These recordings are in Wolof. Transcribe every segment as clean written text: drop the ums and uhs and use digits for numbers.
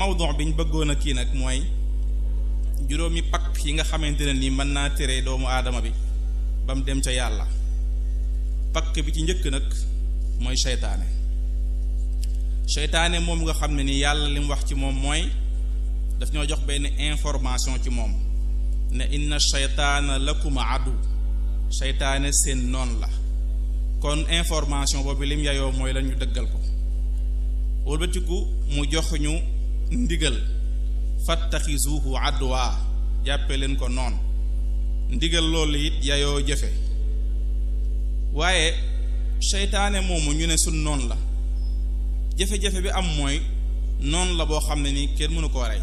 mawdu biñ bëggoon a kii nag mooy juróomi pakk yi nga xamante ne nii mën naa tere doomu aadama bi ba mu dem ca yàlla. pakk bi ci njëkk nag mooy seytaane moom nga xam ne ni yàlla li mu wax ci moom mooy daf ñoo jox benn information ci moom ne inna seytaana lakum adu seytaane seen noon la. kon information boobu lim yayoo mooy la ñu dëggal ko wëlbatiku mu jox ñu ndigal fattaxizuhu adwa jàppe leen ko noon ndigal loolu it yayoo jëfe waaye seytaane moomu ñu ne suñ noon la jafe-jafe bi am mooy noon la boo xam ne ni kenn mënu koo rey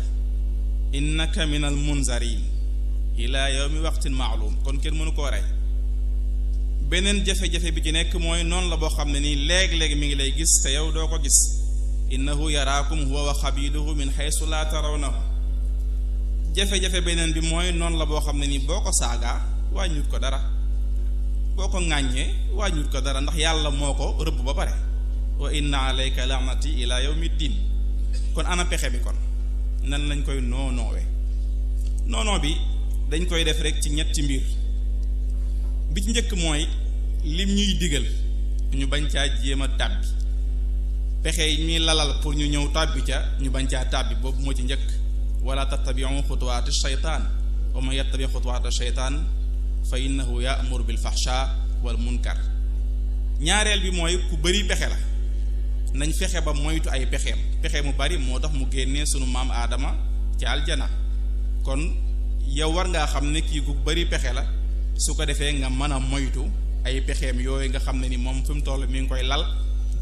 innaka minal munzarin ila yawmi waqtin ma'lum kon kenn mënu koo rey beneen jafe-jafe bi ci nekk mooy noonu la boo xam ne nii léeg-léeg mi ngi lay gis te yow doo ko gis innahu yaraakum huwa wa xabiluhu min haysu la tarawnahu jafe-jafe beneen bi mooy noonu la boo xam ne nii boo ko saagaa wàññut ko dara boo ko ŋàññee wàññut ko dara ndax yàlla moo ko rëbb ba pare wa inna alayka laanati ila yawmi ddin kon ana pexe bi kon nan lañ koy noonoowe noonoo bi dañ koy def rek ci ñetti mbir bi ci njëkk mooy lim ñuy digal ñu bañ caa jéem a tàbbi pexe yi ñuy lalal pour ñu ñëw tàbbi ca ñu bañ caa tàbbi boobu moo ci njëkk wala tattabi'u xutuwaati shaytaan wa man yattabi xutuwaati shaytaan fa innahu ya'muru bil fahsha wal munkar ñaareel bi mooy ku bëri pexe la nañ fexe ba moytu ay pexeem pexe mu bari moo tax mu génnee sunu maam aadama ci aljana kon yow war ngaa xam ne kii ku bëri pexe la su ko defee nga mën a moytu ay pexeem yooyu nga xam ne ni moom fi mu toll mi ngi koy lal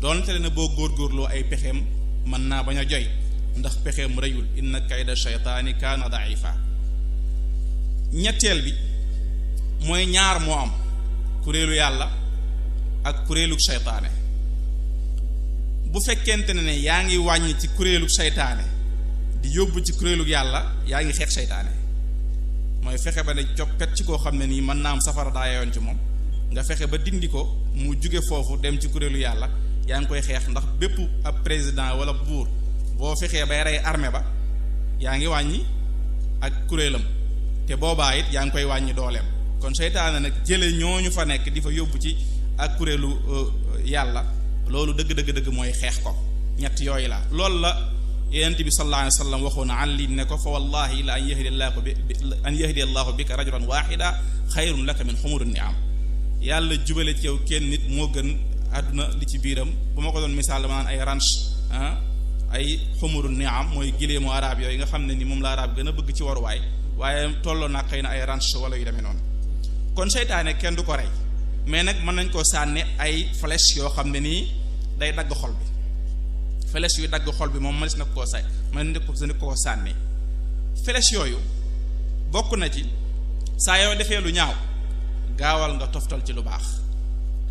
doonte ne boo góorgóorloo ay pexeem mën naa bañ a joy ndax pexeem rëyul inna kayda shaytaani kaana da'ifa ñetteel bi mooy ñaar moo am kuréelu yàlla ak kuréelu seytaane bu fekkente ne yaa ngi wàññi ci kuréelu seytaane di yóbbu ci kuréelu yàlla yaa ngi xeex seytaane mooy fexe ba ne coppet ci koo xam ne nii mën naa am safara daa yoon ci moom nga fexe ba dindi ko mu jóge foofu dem ci kuréelu yàlla yaa ngi koy xeex ndax bépp ab président wala buur boo fexee bay rey armée ba yaa ngi wàññi ak kuréelam te boobaa it yaa ngi koy wàññi dooleem kon seytaane nag jële ñooñu fa nekk di fa yóbbu ci ak kuréelu yàlla loolu dëgg-dëgg mooy xeex ko ñett yooyu la loolu la yonent bi sallallahu alayhi wa sallam waxoon Ali ne ko fa wallahi la an yahdi allahu bika rajulan wahida xayrun laka min xumurin ni'am yàlla jubale ci yow kenn nit moo gën àdduna li ci biiram bu ma ko doon misaal dama naan ay ranch ay xumurun ni'am mooy gileemu arab yooyu nga xam ne ni moom la arab gën a bëgg ci waruwaay waaye tolloo naa xëy na ay ranch wala yu demee noonu kon seytaane kenn du ko rey mais nag mën nañ koo sànni ay flèche yoo xam ne nii day dagg xol bi flèche yu dagg xol bi moom mënees na koo say mën na ko sànni flèche yooyu bokk na ci saa yoo defee lu ñaaw gaawal nga toftal ci lu baax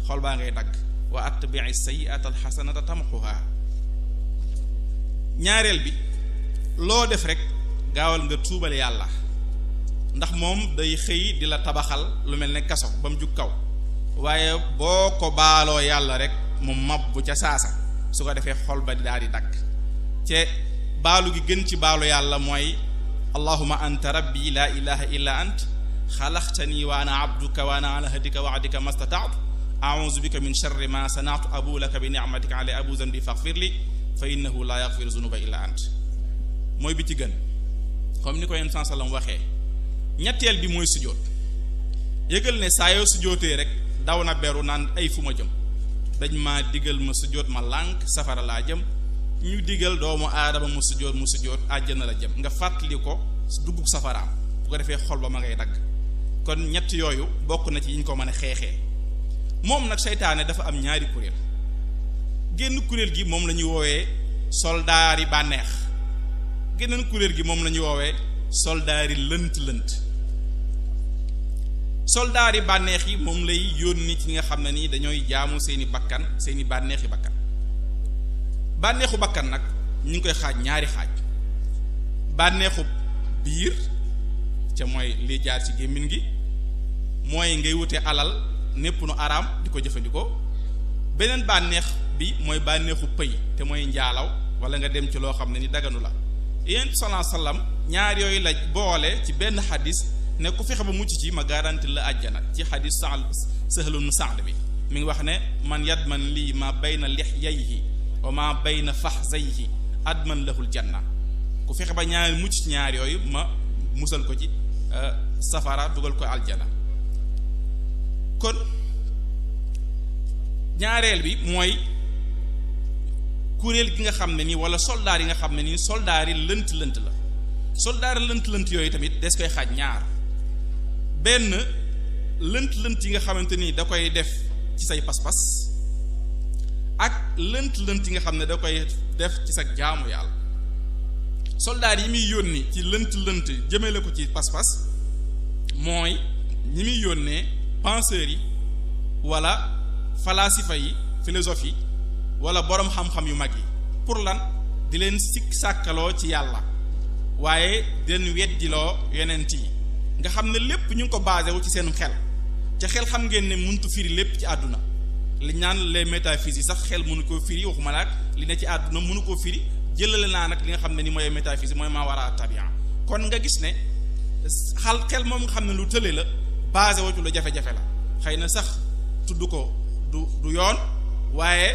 xol baa ngay dagg wa atbi'i sayyi'ata alxasanata tamxuha ñaareel bi loo def rek gaawal nga tuubal yàlla ndax moom day xëy di la tabaxal lu mel ne kaso ba mu jug kaw waaye boo ko baaloo yàlla rek mu mabbu ca saasa su ko defee xol ba daal di dagg te baalu gi gën ci baalu yàlla mooy allahumma anta rabbi la ilaha illa ant xalaqtani wa ana abduka wa ana ala hadika wa'dika mastata'tu a'udhu bika min sharri ma sana'tu abu laka bi ni'matika alayya abu zanbi faghfir li fa innahu la yaghfiru dhunuba illa ant mooy bi ci gën comme ni ko yonent sallam waxee ñetteel bi mooy sujjóot yëgal ne saa yoo sujjóotee rek daw na beru naan ay fu ma jëm dañ ma digal ma sujjóot ma lànk safara laa jëm ñu digal doomu aadama mu sujjóot àjjana la jëm nga fàttali ko dugub safaraam bu ko defee xol ba ma ngay dagg kon ñett yooyu bokk na ci yi ñu ko mën a xeexee moom nag seytaane dafa am ñaari kuréel génn kuréel gi moom la ñuy woowee soldaari bànneex geneen kuréel gi moom la ñuy woowee soldaari lënt soldaari bànneex yi moom lay yónni ci nga xam ne ni dañooy jaamu seeni bakkan seeni bànneexi bakkan bànneexu bakkan nag ñu ngi koy xaaj ñaari xaaj bànneexu biir ca mooy li jaar ci gémmiñ gi mooy ngay wute alal népp nu araam di ko jëfandikoo beneen bànneex bi mooy bànneexu pëy te mooy njaalaw wala nga dem ci loo xam ne ni daganu la yonent bi sallallahu alayhi wasallam ñaar yooyu la boole ci benn xadis ne ku fexe ba mucc ci ma garanti la àjjana ci xadis Sahl ibn Sa'd bi mi ngi wax ne man yadman lii ma bayna lihyayhi wa ma bayna faxzayhi adman lahul janna ku fexe ba ñaar mucc ci ñaar yooyu ma musal ko ci safara dugal ko aljana kon ñaareel bi mooy kuréel gi nga xam ne nii wala soldaar yi nga xam ne nii soldaar yi lënt la soldaar lënt yooyu tamit des koy xaaj ñaar benn lënt yi nga xamante ni da koy def ci say pas-pas ak lënt yi nga xam ne da koy def ci sa jaamu yàlla soldaar yi muy yónni ci lënt jëmale ko ci pas-pas mooy ñi muy yónnee penseurs yi wala falasifa yi philosophie yi wala boroom xam-xam yu mag yi pour lan di leen sikk sàkkaloo ci yàlla waaye di leen weddiloo yonent yi nga xam ne lépp ñu ngi ko basé wu ci seen xel ca xel xam ngeen ne mëntu firi lépp ci àdduna li ñaan les métaphysiques sax xel mënu koo firi waxuma la ak li ne ci àdduna mënu koo firi jëlale naa nag li nga xam ne ni mooy métaphysique mooy maa wara tabia kon nga gis ne xel moom nga xam ne lu tële la basé wu ci lu jafe-jafe la xëy na sax tudd ko du yoon waaye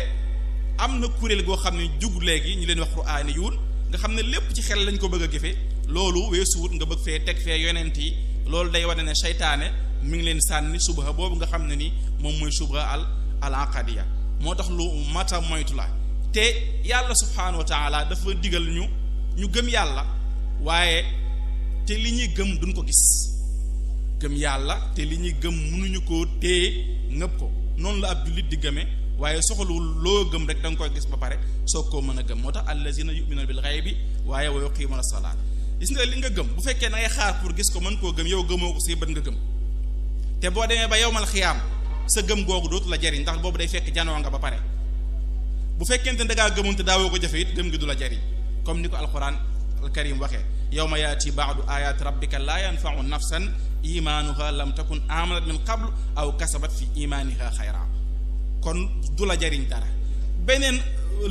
am na kuréel goo xam ne jug léegi ñu leen wax quraani yuun nga xam ne lépp ci xel lañ ko bëgg a jëfe loolu weesuwut nga bëgg fee teg fee yonent yi loolu day wane ne seytaane mi ngi leen sànni subha boobu nga xam ne ni moom mooy subha al aqadiya moo tax lu mata moytu la te yàlla subhaanahu wa taala dafa digal ñu gëm yàlla waaye te li ñuy gëm duñ ko gis gëm yàlla te li ñuy gëm mënuñu koo téye ngëb ko noonu la ab jullit di gëmee waaye soxalul loo gëm rek da nga koy gis ba pare soog koo mën a gëm moo tax allazina yu'minuna bil ghaybi waaye wa yuqimuna salaat gis nga li nga gëm bu fekkee da ngay xaar pour gis ko mën koo gëm yow gëmoo ko si bët nga gëm te boo demee ba yowmal xiyaam sa gëm googu dootu la jariñ ndax boobu day fekk janoo nga ba pare bu fekkente ne da ngaa gëmoon te daawoo ko jëfe it gëm gi du la jariñ comme ni ko alquran al karim waxee yawma yaati ba'du ayati rabbika laa yanfa'u nafsan imaanuha lam takun amanat min qablu aw kasabat fi imaaniha xayra kon du la jariñ dara beneen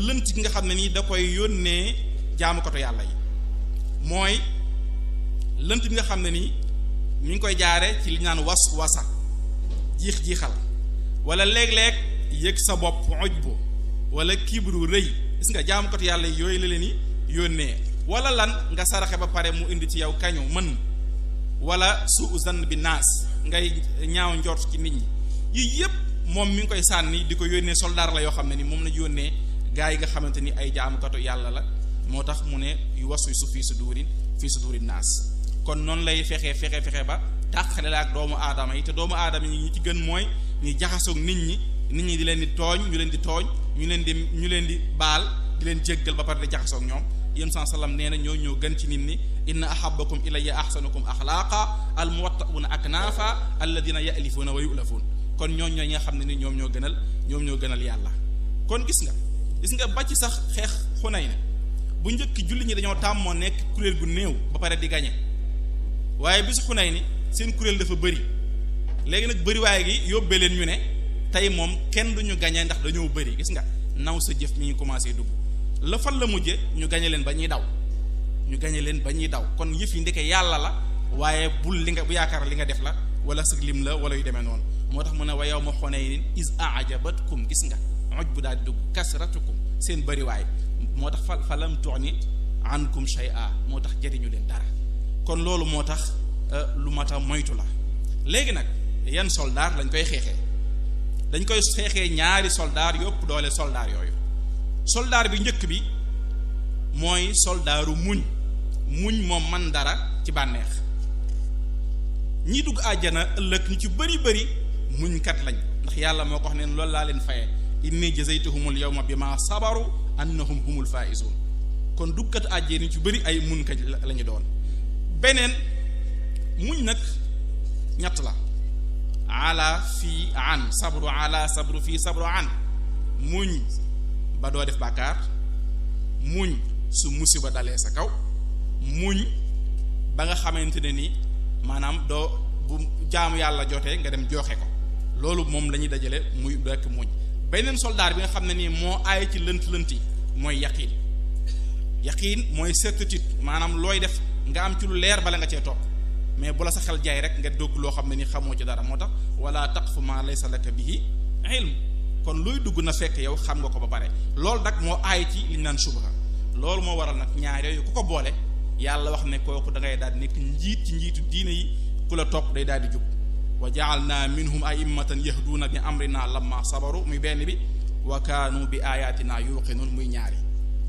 lënt gi nga xam ne nii da koy yónnee jaamukatu yàlla yi mooy lënt bi nga xam ne nii mi ngi koy jaare ci li naan wasa jiixal wala léeg-léeg yëg sa bopp ujbu wala kibru rëy gis nga jaamukatu yàlla yi yooyu la leen yi yónnee wala lan nga saraxe ba pare mu indi ci yow kañu mën wala suu zan bi naas ngay ñaaw njort ci nit ñi yii yëpp moom mi ngi koy sànni di ko yónnee soldaar la yoo xam ne ni moom la yónnee gaa yi nga xamante ni ay jaamukatu yàlla la moo tax mu ne yu wasu su fii su durin naas kon noonu lay fexe ba tàqale la ak doomu aadama yi te doomu aadama yi ñi ci gën mooy ñuy jaxasoog nit ñi di leen di tooñ ñu leen di baal di leen jéggal ba pare di jaxasoog ñoom yéen sallam nee na ñoo gën ci nit ñi inna ahabbakum ilayya ahsanukum axlaaqa al muwatta'una aknaafa alladina ya'lifuuna wa yu'lafuun kon ñooy ñi nga xam ne ni ñoom ñoo gënal yàlla kon gis nga ba ci sax xeex Xunayn bu njëkk julli ñi dañoo tàmmoo nekk kuréel gu néew ba pare di gañe waaye bisu Xunayn ni seen kuréel dafa bëri léegi nag bëri waaye gi yóbbee leen ñu ne tey moom kenn duñu gañe ndax dañoo bëri gis nga naw sa jëf mi ngi commencé dugg la fan la mujje ñu gañe leen ba ñuy daw kon yëf yi ndeke yàlla la waaye bu yaakaar li nga def la wala sëg lim la wala yu demee noonu moo tax mu ne wa yawma Xunaynin iz a'jabatkum gis nga oj bu daal di dugg kasratukum seen bëriwaay moo tax fa lam tu'ni ankum shay'a moo tax jëriñu leen dara kon loolu moo tax lu mat a moytu la léegi nag yan soldaar lañ koy xeexee dañ koy xeexee ñaari soldaar yëpp doole soldaar yooyu soldaar bi njëkk bi mooy soldaaru muñ moom man dara ci bànneex ñi dugg àjjana ëllëg ñu ci bëri muñkat lañ ndax yàlla moo ko wax ne loolu laa leen fayee inni jazaytuhumul yawma bima sabaru annahum humul faizun kon dugkat àjjana ñu ci bëri ay muñkat lañu doon beneen muñ nag ñett la ala fii an sabru ala sabru fii sabru an muñ ba doo def bàkkaar muñ su musiba dalee sa kaw muñ ba nga xamante ne ni maanaam doo bu jaamu yàlla jotee nga dem joxe ko loolu moom la ñuy dajale muy rekk muñ beneen soldaar bi nga xam ne nii moo aay ci lënt yi mooy yaqiin yaqiin mooy certitude maanaam looy def nga am ci lu leer bala nga cee topp mais bu la sa xel jaay rek nga dugg loo xam ne ni xamoo ci dara moo tax wala taqfu ma laysa laka bihi ilm kon luy dugg na fekk yow xam nga ko ba pare loolu nag moo aay ci li ñu naan subha loolu moo waral nag ñaar yooyu ku ko boole yàlla wax ne kooku da ngay daal di nekk njiit ci njiitu diine yi ku la topp day daal di jub wa ja'alna minhum a'immatan yahduuna bi amrina lamma sabaru muy benn bi wa kaanu bi ayatina yuqinun muy ñaari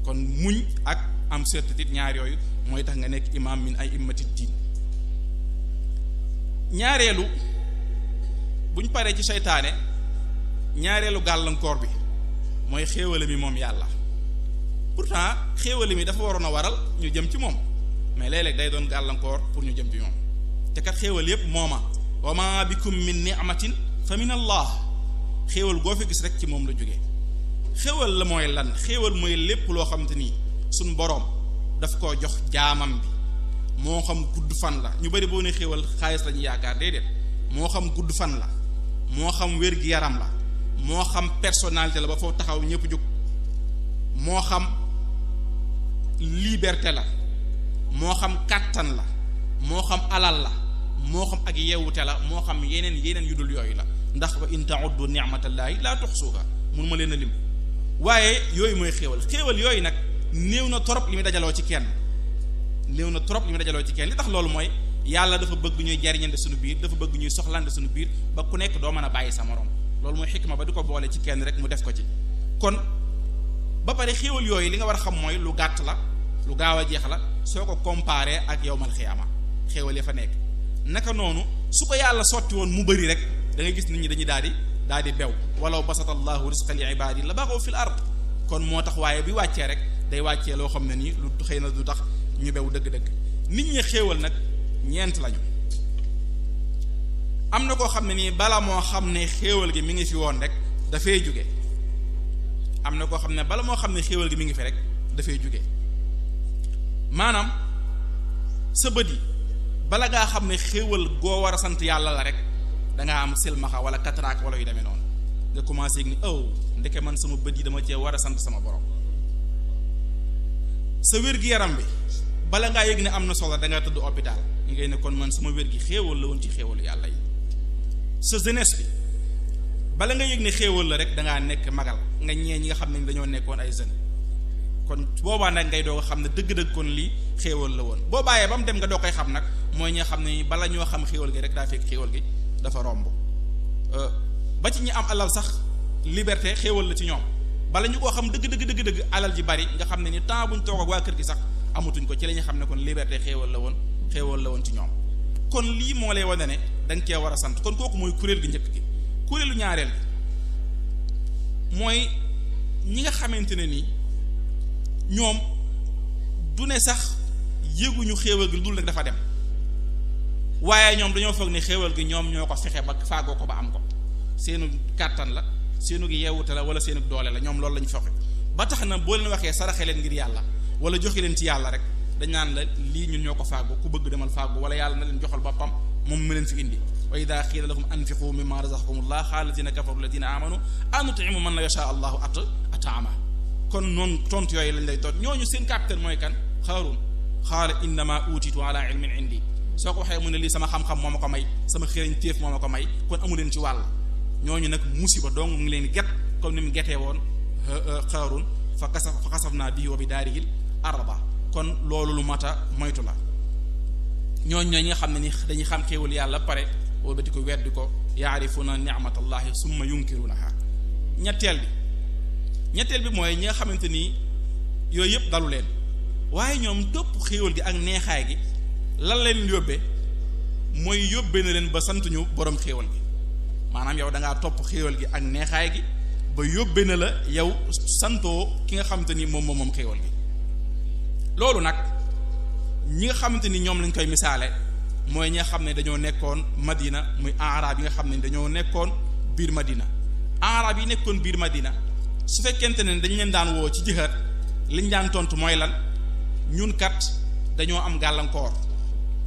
kon muñ ak am certitude ñaar yooyu mooy tax nga nekk imam min ay immati diin ñaareelu buñ paree ci seytaane ñaareelu gàllankoor bi mooy xéewale mi moom yàlla pourtant xéewale mi dafa waroon a waral ñu jëm ci moom mais léeg-léeg day doon gàllankoor pour ñu jëm ci moom te kat xéewal yépp mooma wa ma bikum min ni'matin fa min allah xéewal goo fi gis rek ci moom la jógee xéewal la mooy lan xéewal mooy lépp loo xam te nii suñ boroom daf koo jox jaamam bi moo xam gudd fan la ñu bari boo ne xéewal xaalis lañu yaakaar déedéet moo xam gudd fan la moo xam wér-gi-yaram la moo xam personnalité la ba foofu taxaw ñëpp jóg moo xam liberté la moo xam kàttan la moo xam alal la moo xam ak yeewute la moo xam yeneen yu dul yooyu la ndax wa in ta'uddu ni'matallahi la tuhsuha mun ma leen a lim waaye yooyu mooy xéewal yooyu nag néew na trop li muy dajaloo ci kenn li tax loolu mooy yàlla dafa bëgg ñuy jariñante suñu biir dafa bëgg ñuy soxlante suñu biir ba ku nekk doo mën a bàyyi sa morom loolu mooy xikma ba di ko boole ci kenn rek mu def ko ci kon ba pare xéewal yooyu li nga war a xam mooy lu gàtt la lu gaaw a jeex la soo ko comparé ak yawmal xiyaama xéewal ya fa nekk naka noonu su ko yàlla sotti woon mu bëri rek da ngay gis nit ñi dañuy daal di bew walaw basata allahu rizqa li ibadi la baxaw fil ard kon moo tax waaye bi wàccee rek day wàccee loo xam ne nii lu xëy na du tax ñu bew dëgg-dëgg nit ñi xéewal nag ñeent lañu am na koo xam ne nii bala moo xam ne xéewal gi mi ngi fi woon rek dafay jóge am na koo xam ne bala moo xam ne xéewal gi mi ngi fi rek dafay jóge maanaam sa bët yi bala ngaa xam ne xéewal goo war a sant yàlla la rek dangaa am silmaxa wala cataracte wala yu demee noonu nga commencé ni ndeke man sama bët yi dama cee war a sant sama borom sa wér-gi-yaram bi bala ngaa yëg ne am na solo dangaa tëdd hôpital ñu ngay ne kon man sama wér gi xéewal la woon ci xéewalu yàlla yi sa jeunesse bi bala nga yëg ne xéewal la rek dangaa nekk magal nga ñee ñi nga xam ne dañoo nekkoon ay jeunes kon boobaa nag ngay doog a xam ne dëgg-dëgg kon lii xéewal la woon boo bàyyee ba mu dem nga doo koy xam nag mooy ñi nga xam ne bala ñoo xam xéewal gi rek daa fekk xéewal gi dafa romb ba ci ñi am alal sax liberté xéewal la ci ñoom bala ñu koo xam dëgg alal ji bari nga xam ne ni temps buñ toog ak waa kër gi sax amatuñ ko ci la ñu xam ne kon liberté xéewal la woon ci ñoom kon lii moo lay wane ne danga cee war a sant kon kooku mooy kuréel gi njëkk gi kuréelu ñaareel gi mooy ñi nga xamante ne nii ñoom du ne sax yëguñu xéewal gi dul nag dafa dem waaye ñoom dañoo foog ne xéewal gi ñoom ñoo ko fexe ba faagoo ko ba am ko seenu kàttan la seenu gi yeewute la wala seenu doole la ñoom loolu lañu fexe ba tax na boo leen waxee saraxe leen ngir yàlla wala joxe leen ci yàlla rek dañ naan la lii ñun ñoo ko faagu ku bëgg demal faagu wala yàlla na leen joxal boppam moom mu leen fi indi wa ida qiila lahum anfiqu mimma razaqakumullah qaala alladina kafaru alladina amanu anut'imu man la yasha allahu at'ama kon noonu tontu yooyu lañ lay toot ñooñu seen capitaine mooy kan Xaaruun qaala innama utitu ala ilmin indi soo ko waxee mu ne lii sama xam-xam moo ma ko may sama xëriñ téef moo ma ko may kon amu leen ci wàll ñooñu nag musiba dong mu ngi leen get comme ni mu getee woon Xaaruun fa xasafnaa bihi wa bi daarihil arda kon loolu lu mat a moytu la ñooñu ñi nga xam ne ni dañuy xam xéewal yàlla pare wala di ko weddi ko yaarifuna ni'matallahi summa yunkirunaha ñetteel bi mooy ñi nga xamante ni yooyu yëpp dalu leen waaye ñoom topp xéewal gi ak neexaay gi lan leen yóbbee mooy yóbbee na leen ba santuñu borom xéewal gi maanaam yow da ngaa topp xéewal gi ak neexaay gi ba yóbbee na la yow santoo ki nga xamante ni moom xéewal gi loolu nag ñi nga xamante ni ñoom lañ koy misaale mooy ñi nga xam ne dañoo nekkoon Madina muy arab yi nga xam ne dañoo nekkoon biir Madina arab yi nekkoon biir Madina su fekkente ne dañu leen daan woo ci jihaad liñ daan tontu mooy lan ñun kat dañoo am gàllankoor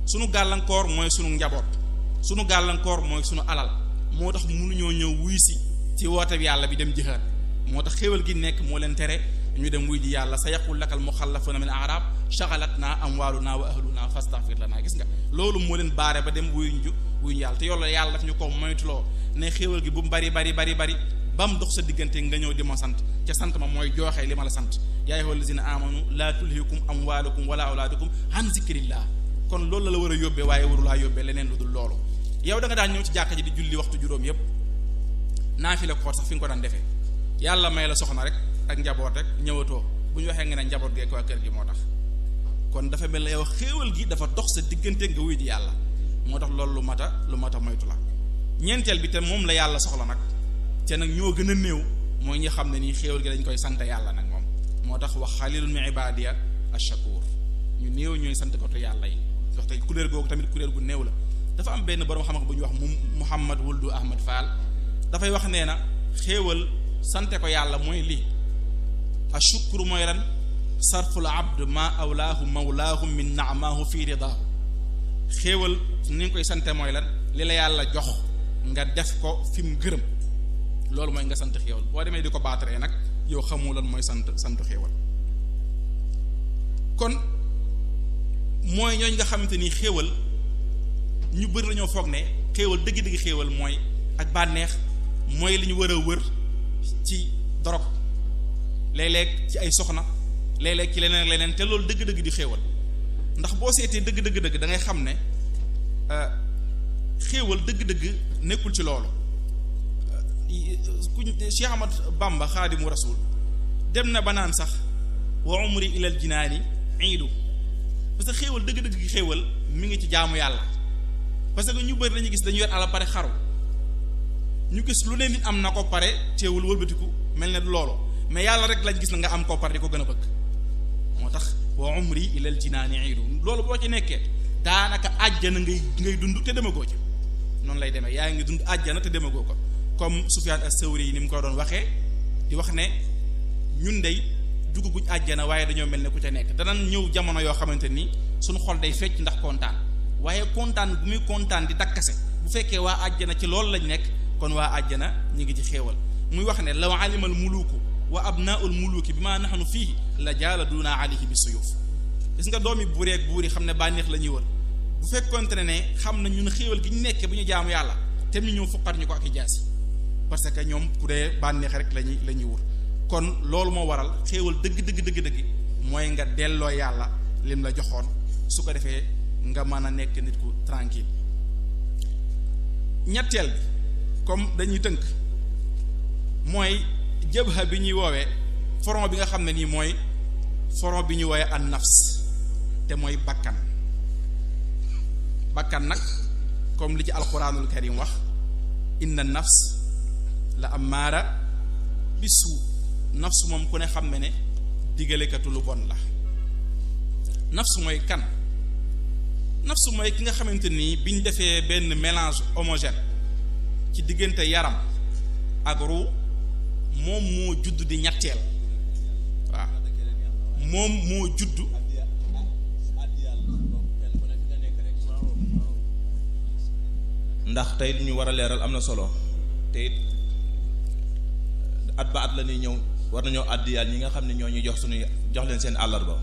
sunu gàllankoor mooy sunu njaboot sunu gàllankoor mooy sunu alal moo tax mënuñoo ñëw wuy si ci woote bi yàlla bi dem jihaad moo tax xéewal gi nekk moo leen tere ñu dem wuy ji yàlla sa yaqul lakal muxallafuna min arab shaghalatna amwaluna wa ahluna fastaghfir lana gis nga loolu moo leen baare ba dem wuyu yàlla te yoolu yàlla daf ñu ko moytuloo ne xéewal gi bu mu bari ba mu dox sa diggante nga ñëw di ma sant ca sant ma mooy jooxee li ma la sant yaa ayyuhal lazina amanu laa tulhikum amwalukum wala awlaadukum an zikrillah kon loolu la war a yóbbee waaye warulaa yóbbee leneen lu dul loolu yow da nga daan ñëw ci jàkka ji di julli waxtu juróom yépp naafila koor sax fi nga ko daan defee yàlla may la soxna rek ak njaboot rek ñëwatoo bu ñu waxee nga ne njaboot gee ko kër gi moo tax kon dafa mel ne yow xéewal gi dafa dox sa diggante nga wuy di yàlla moo tax loolu lu mat a moytu la ñeenteel bi te moom la yàlla soxla nag te nag ñoo gën a néew mooy ñi xam ne nii xéewal gi dañ koy sant yàlla nag moom moo tax wax xalilun min ibadiya ash-shakur ñu néew ñooy sant ko te yàlla yi wax te kuréel googu tamit kuréel gu néew la dafa am benn borom xam-xam bu ñuy wax Muhammad Wuldu Ahmad Fall dafay wax nee na xéewal sante ko yàlla mooy lii ashukru mooy lan sarful abd ma awlaahu mawlaahu min naamaahu fi ridaahu xéewal ni nga koy sante mooy lan li la yàlla jox nga def ko fi mu gërëm loolu mooy nga sant xéewal boo demee di ko baataree nag yow xamoo lan mooy sant xéewal kon mooy ñooñ nga xamante ni xéewal ñu bëri lañoo foog ne xéewal dëgg-dëgg xéewal mooy ak bànneex mooy li ñu war a wër ci dorog léeg-léeg ci ay soxna léeg-léeg ci leneen ak leneen te loolu dëgg-dëgg di xéewal ndax boo seetee dëgg da ngay xam ne xéewal dëgg-dëgg nekkul ci loolu ku Cheikh Ahmad Bamba xaadimu rasul dem na ba naan sax wa umri ilal jinaani iidu parce que xéewal dëgg-dëgg gi xéewal mi ngi ci jaamu yàlla parce que ñu bëri dañuy gis dañu yor àlla pare xaru ñu gis lu ne nit am na ko pare teewul wëlbatiku mel ne loolu mais yàlla rek lañ gis na nga am ko pare di ko gën a bëgg moo tax wa umri ilal jinaani iidu loolu boo ci nekkee daanaka àjjana ngay dund te demagoo ci noonu lay demee yaa ngi dund àjjana te demagoo ko comme Sufyaan as-Sawri yi ni mu ko doon waxee di wax ne ñun dey dugguñ àjjana waaye dañoo mel ne ku ca nekk danañ ñëw jamono yoo xamante ni suñu xol day fecc ndax kontaan waaye kontaan bu muy kontaan di dakkase bu fekkee waa àjjana ci loolu lañ nekk kon waa àjjana ñu ngi ci xéewal muy wax ne law alimal muluuku wa abnaul muluuki bi ma nahnu fiihi la jaaladuna alayhi bi suyuf gis nga doomi buureeg buur yi xam ne bànneex la ñuy wër bu fekkonte ne xam na ñun xéewal gi ñu nekkee bu ñu jaamu yàlla te ñu ñëw fuqat ñu ko ak i jaasi parce que ñoom ku dee bànneex rek lañuy wër kon loolu moo waral xéewal dëgg mooy nga delloo yàlla lim la joxoon su ko defee nga mën a nekk nit ku tranquille ñetteel bi comme dañuy tënk mooy jabha bi ñuy woowee front bi nga xam ne nii mooy front bi ñuy woowee an nafs te mooy bakkan nag comme li ci alquranul karim wax inna nafs la amaara bisu nafs moom ku ne xam ne digalekatu lu bon la nafs mooy kan nafs mooy ki nga xamante nii bi ñu defee benn mélange homogène ci diggante yaram ak ruu moom moo judd di ñetteel waaw moom moo judd ndax tey lu ñu war a leeral am na solo te it at ba at la ñuy ñëw war nañoo àddiyaal ñi nga xam ne ñoo ñuy jox leen seen àllarba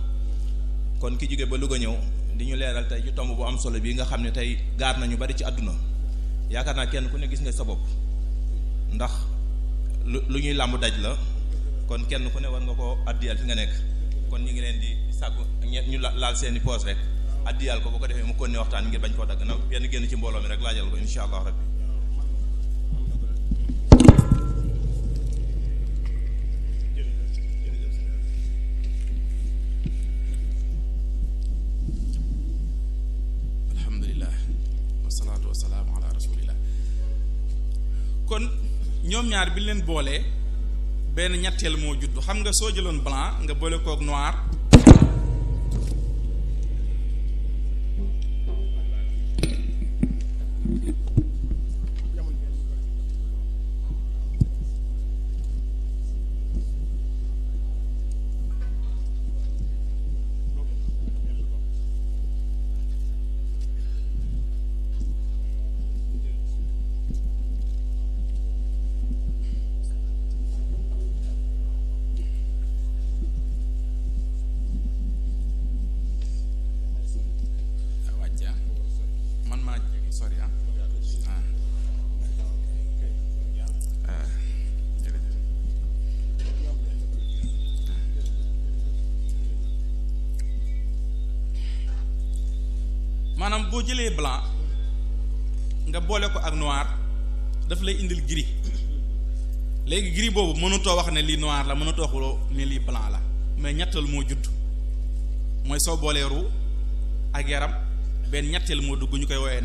kon ki jóge ba Louga ñëw di ñu leeral tey ci tomb bu am solo bii nga xam ne tey gaar nañu bari ci àdduna yaakaar naa kenn ku ne gis nga sa bopp ndax lu ñuy làmb daj la kon kenn ku ne war nga koo àddiyaal fi nga nekk kon ñu ngi leen di sàkku ñu laal seeni poos rek àddiyaal ko boo ko defee mu kon ne waxtaan ngir bañ koo dagg na benn génn ci mbooloo mi rek laajal ko insha allah rabbi alhamdulillah wasalaatu wasalaamu ala rasulillah kon ñoom ñaar bi leen boolee benn ñetteel moo juddu xam nga soo jëloon blanc nga boole kook noir maanaam boo jëlee blanc nga boole ko ak noir daf lay indil gris léegi gris boobu mënutoo wax ne lii noir la mënutoo wax ne lii blanc la mais ñettal moo judd mooy soo boolee ru ak yaram benn ñetteel moo dugg ñu koy woowee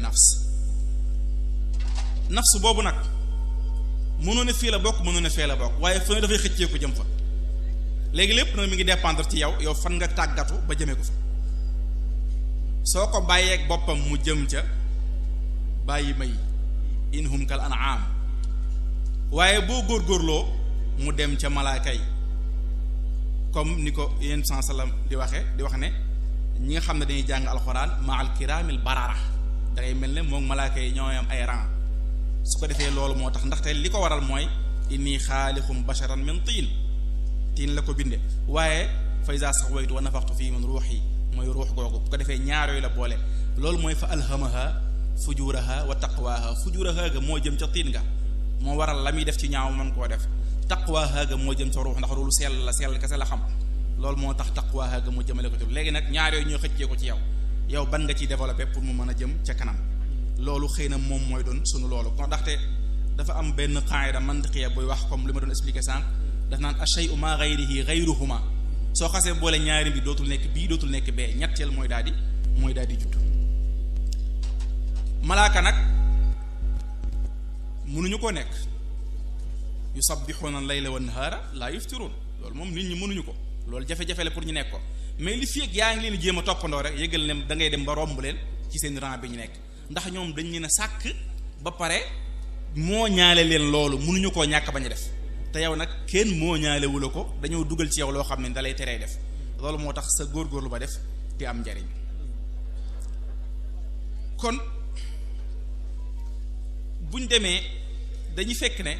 nafs boobu nag mënoo ne fii la bokk mënoo ne fee la bokk waaye fa dafay xëccee ko jëm fa léegi lépp nag mi ngi dépendre ci yow fan nga tàggatu ba jëmee ko fa soo ko bàyyeeg boppam mu jëm ca bàyyi may inhum kal an'am waaye boo góorgóorloo mu dem ca malaaka yi comme ni ko yéen sallam di wax ne ñi nga xam ne dañuy jàng alxuraan ma'al kiraamil barara da ngay mel ne moom malaaka yi ñoo am ay rang su ko defee loolu moo tax ndaxte li ko waral mooy inni xaaliqum basharan min tiin la ko binde waaye fa iza sawaytu wa nafaxtu fii min ruuhi mooy ruux googu bu ko defee ñaar yooyu la boole loolu mooy fa alhamaha fujuraha wa taqwaha fujuraha ga moo jëm ca tiin nga moo waral la muy def ci ñaaw mën koo def taqwaha ga moo jëm ca ruux ndax loolu sell la sell kese la xam loolu moo tax taqwaha ga mu jëmale ko ci léegi nag ñaar yooyu ñoo xëccee ko ci yow ban nga ciy développé pour mu mën a jëm ca kanam loolu xëy na moom mooy doon sunu loolu kon ndaxte dafa am benn qaida mantiqiya buy wax comme li ma doon expliqué sànq daf naan ash-shay'u ma ghayrihi ghayruhuma soo xasee boole ñaari bi dootul nekk bii dootul nekk bee ñetteel mooy daal di judd malaaka nag mënuñu koo nekk yusabbihuna al-layla wan-nahara la yuftirun loolu moom nit ñi mënuñu ko loolu jafe-jafe la pour ñu nekk ko mais li fi ak yaa ngi leen jéem a toppandoo rek yëgal ne da ngay dem ba romb leen ci seen rang bi ñu nekk ndax ñoom dañ leen a sàkk ba pare moo ñaale leen loolu mënuñu koo ñàkk bañ a def te yow nag kenn moo ñaale wu la ko dañoo dugal ci yow loo xam ne da lay teree def loolu moo tax sa góorgóorlu ba def di am njariñ kon buñ demee dañuy fekk ne